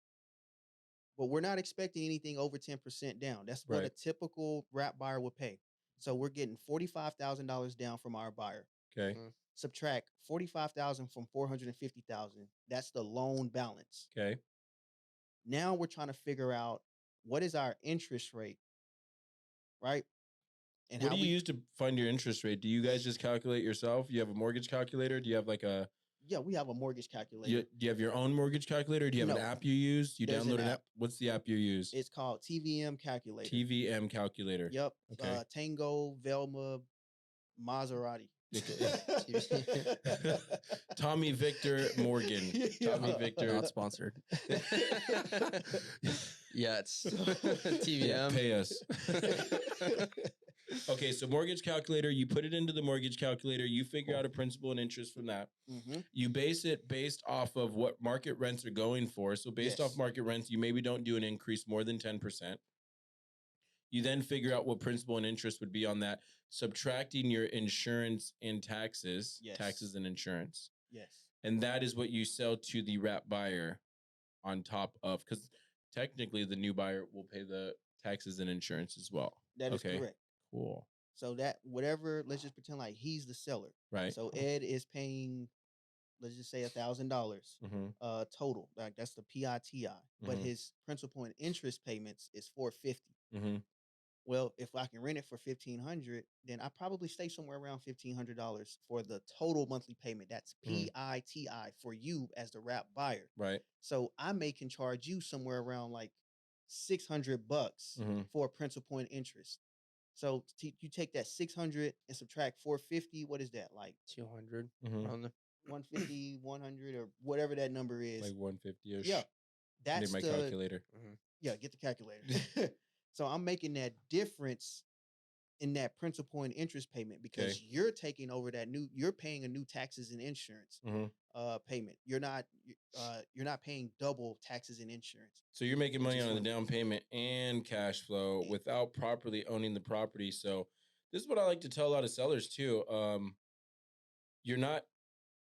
But we're not expecting anything over 10% down. That's what a Right. typical wrap buyer would pay. So we're getting $45,000 down from our buyer. Okay. Mhm. Subtract 45,000 from 450,000. That's the loan balance. Okay. Now we're trying to figure out what is our interest rate, right? And What how do you use to find your interest rate? Do you guys just calculate yourself? You have a mortgage calculator? Do you have like a yeah, we have a mortgage calculator. do you have your own mortgage calculator? Do you have an No. app you use? You There's download an an app? app. What's the app you use? It's called TVM calculator. TVM calculator. Yep. Okay. Tango, Velma, Maserati. Tommy Victor Morgan. Tommy Yeah. Victor. Not sponsored. Yeah, it's Yeah, TVM. pay us. Okay, so mortgage calculator, you put it into the mortgage calculator, you figure out a principal and interest from that. Mhm. You base it based off of what market rents are going for. So based off Yes. market rents, you maybe don't do an increase more than 10%. You then figure out what principal and interest would be on that, subtracting your insurance and taxes, Yes. taxes and insurance. Yes. And that is what you sell to the wrap buyer on top of, because technically the new buyer will pay the taxes and insurance as well. That is correct. Cool. So that whatever, let's just pretend like he's the seller. Right. So Ed is paying, let's just say $1,000 Mm-hmm. Total. Like that's the PITI. But Mhm. his principal and interest payments is $450. Mm-hmm. Well, if I can rent it for $1,500, then I probably stay somewhere around $1,500 for the total monthly payment. That's Mhm. PITI for you as the wrap buyer. Right. So I can charge you somewhere around like $600 Mm-hmm. for principal and interest. So you take that 600 and subtract 450. What is that? Like 200. Mm-hmm. Around there. 150, 100, or whatever that number is. Like 150-ish. Yeah, Need that's my calculator. Yeah, get the calculator. So I'm making that difference in that principal and interest payment because you're taking over you're paying a new taxes and insurance payment. You're not paying double taxes and insurance. So you're making money on the down payment and cash flow without properly owning the property. So this is what I like to tell a lot of sellers too.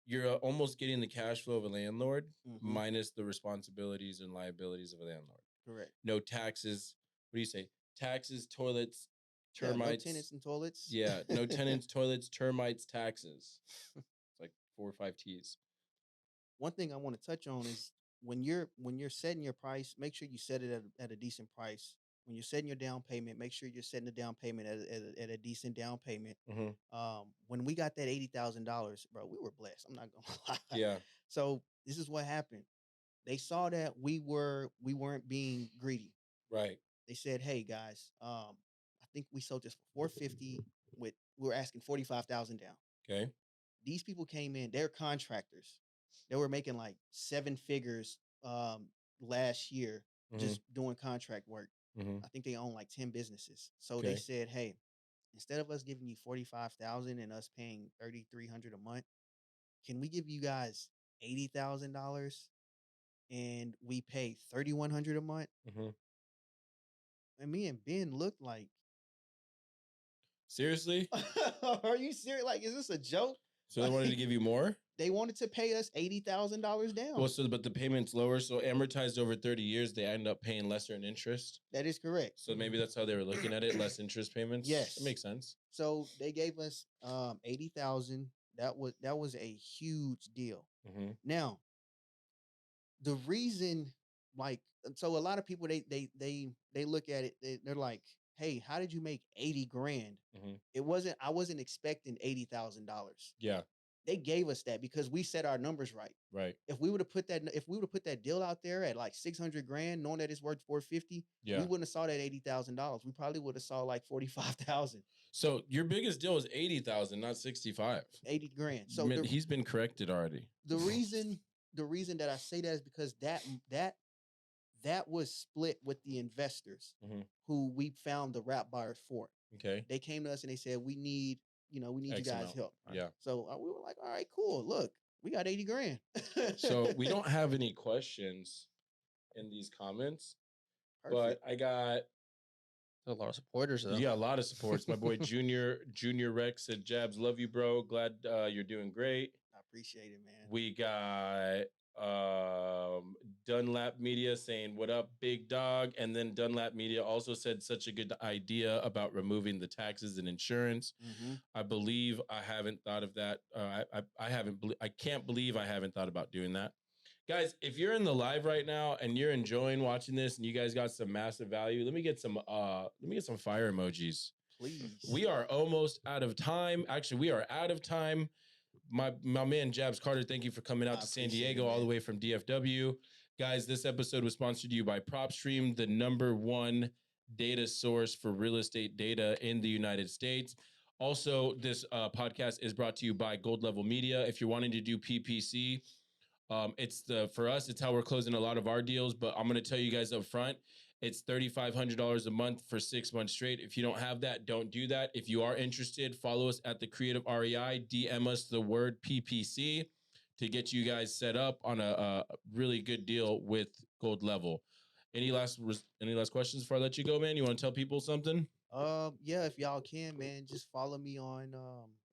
You're almost getting the cash flow of a landlord minus the responsibilities and liabilities of a landlord. Correct. No taxes. What do you say? Taxes, toilets, termites. No tenants and toilets. Yeah, no tenants, toilets, termites, taxes. It's like 4 or 5 T's. One thing I want to touch on is when you're setting your price, make sure you set it at a decent price. When you're setting your down payment, make sure you're setting the down payment at a decent down payment. When we got that $80,000, bro, we were blessed. I'm not gonna lie. Yeah. So this is what happened. They saw that we weren't being greedy. Right. They said, "Hey guys, I think we sold this for $450. We were asking $45,000 down." Okay. These people came in. They're contractors. They were making like 7 figures last year just doing contract work. I think they own like 10 businesses. So they said, "Hey, instead of us giving you $45,000 and us paying $3,300 a month, can we give you guys $80,000 and we pay $3,100 a month?" And me and Ben looked like, seriously? Are you serious? Like, is this a joke? So they wanted to give you more? They wanted to pay us $80,000 down. Well, but the payment's lower. So amortized over 30 years, they end up paying lesser in interest. That is correct. So maybe that's how they were looking at it, less interest payments. Yes. That makes sense. So they gave us $80,000. That was a huge deal. Now, the reason, like, so a lot of people they look at it, they're like, "Hey, how did you make 80 grand?" I wasn't expecting $80,000. Yeah. They gave us that because we set our numbers right. Right. If we would have put that deal out there at like 600 grand, knowing that it's worth 450, we wouldn't have saw that $80,000. We probably would have saw like 45,000. So your biggest deal is 80,000, not 65. 80 grand. So he's been corrected already. The reason that I say that is because that was split with the investors who we found the wrap buyers for. Okay. They came to us and they said, we need you guys' help. Yeah. So we were like, all right, cool. Look, we got 80 grand. So we don't have any questions in these comments. Perfect. But I got a lot of supporters though. Yeah, a lot of supports. My boy Junior Rex said, "Jabs, love you, bro. Glad you're doing great." I appreciate it, man. We got Dunlap Media saying, "What up, big dog?" And then Dunlap Media also said, "Such a good idea about removing the taxes and insurance." I believe I haven't thought of that. I can't believe I haven't thought about doing that. Guys, if you're in the live right now and you're enjoying watching this and you guys got some massive value, let me get some fire emojis. Please. We are almost out of time. Actually, we are out of time. My man Jabs Carter, thank you for coming out to San Diego all the way from DFW. Guys, this episode was sponsored to you by PropStream, the #1 data source for real estate data in the United States. Also, this podcast is brought to you by Gold Level Media. If you're wanting to do PPC, for us, it's how we're closing a lot of our deals, but I'm going to tell you guys up front, it's $3,500 a month for 6 months straight. If you don't have that, don't do that. If you are interested, follow us at the Creative REI, DM us the word PPC to get you guys set up on a really good deal with Gold Level. Any last questions before I let you go, man? You want to tell people something? Yeah, if y'all can, man, just follow me on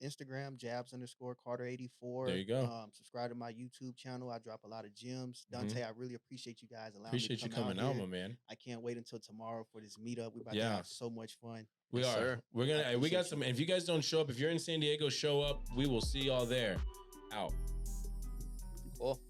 Instagram, Jabs_Carter84. There you go. Subscribe to my YouTube channel. I drop a lot of gems. Dante, I really appreciate you guys allowing me to come out, my man. I can't wait until tomorrow for this meetup. We're about to have so much fun. We are. Sir. We got some. If you guys don't show up, if you're in San Diego, show up. We will see y'all there. Out. Cool.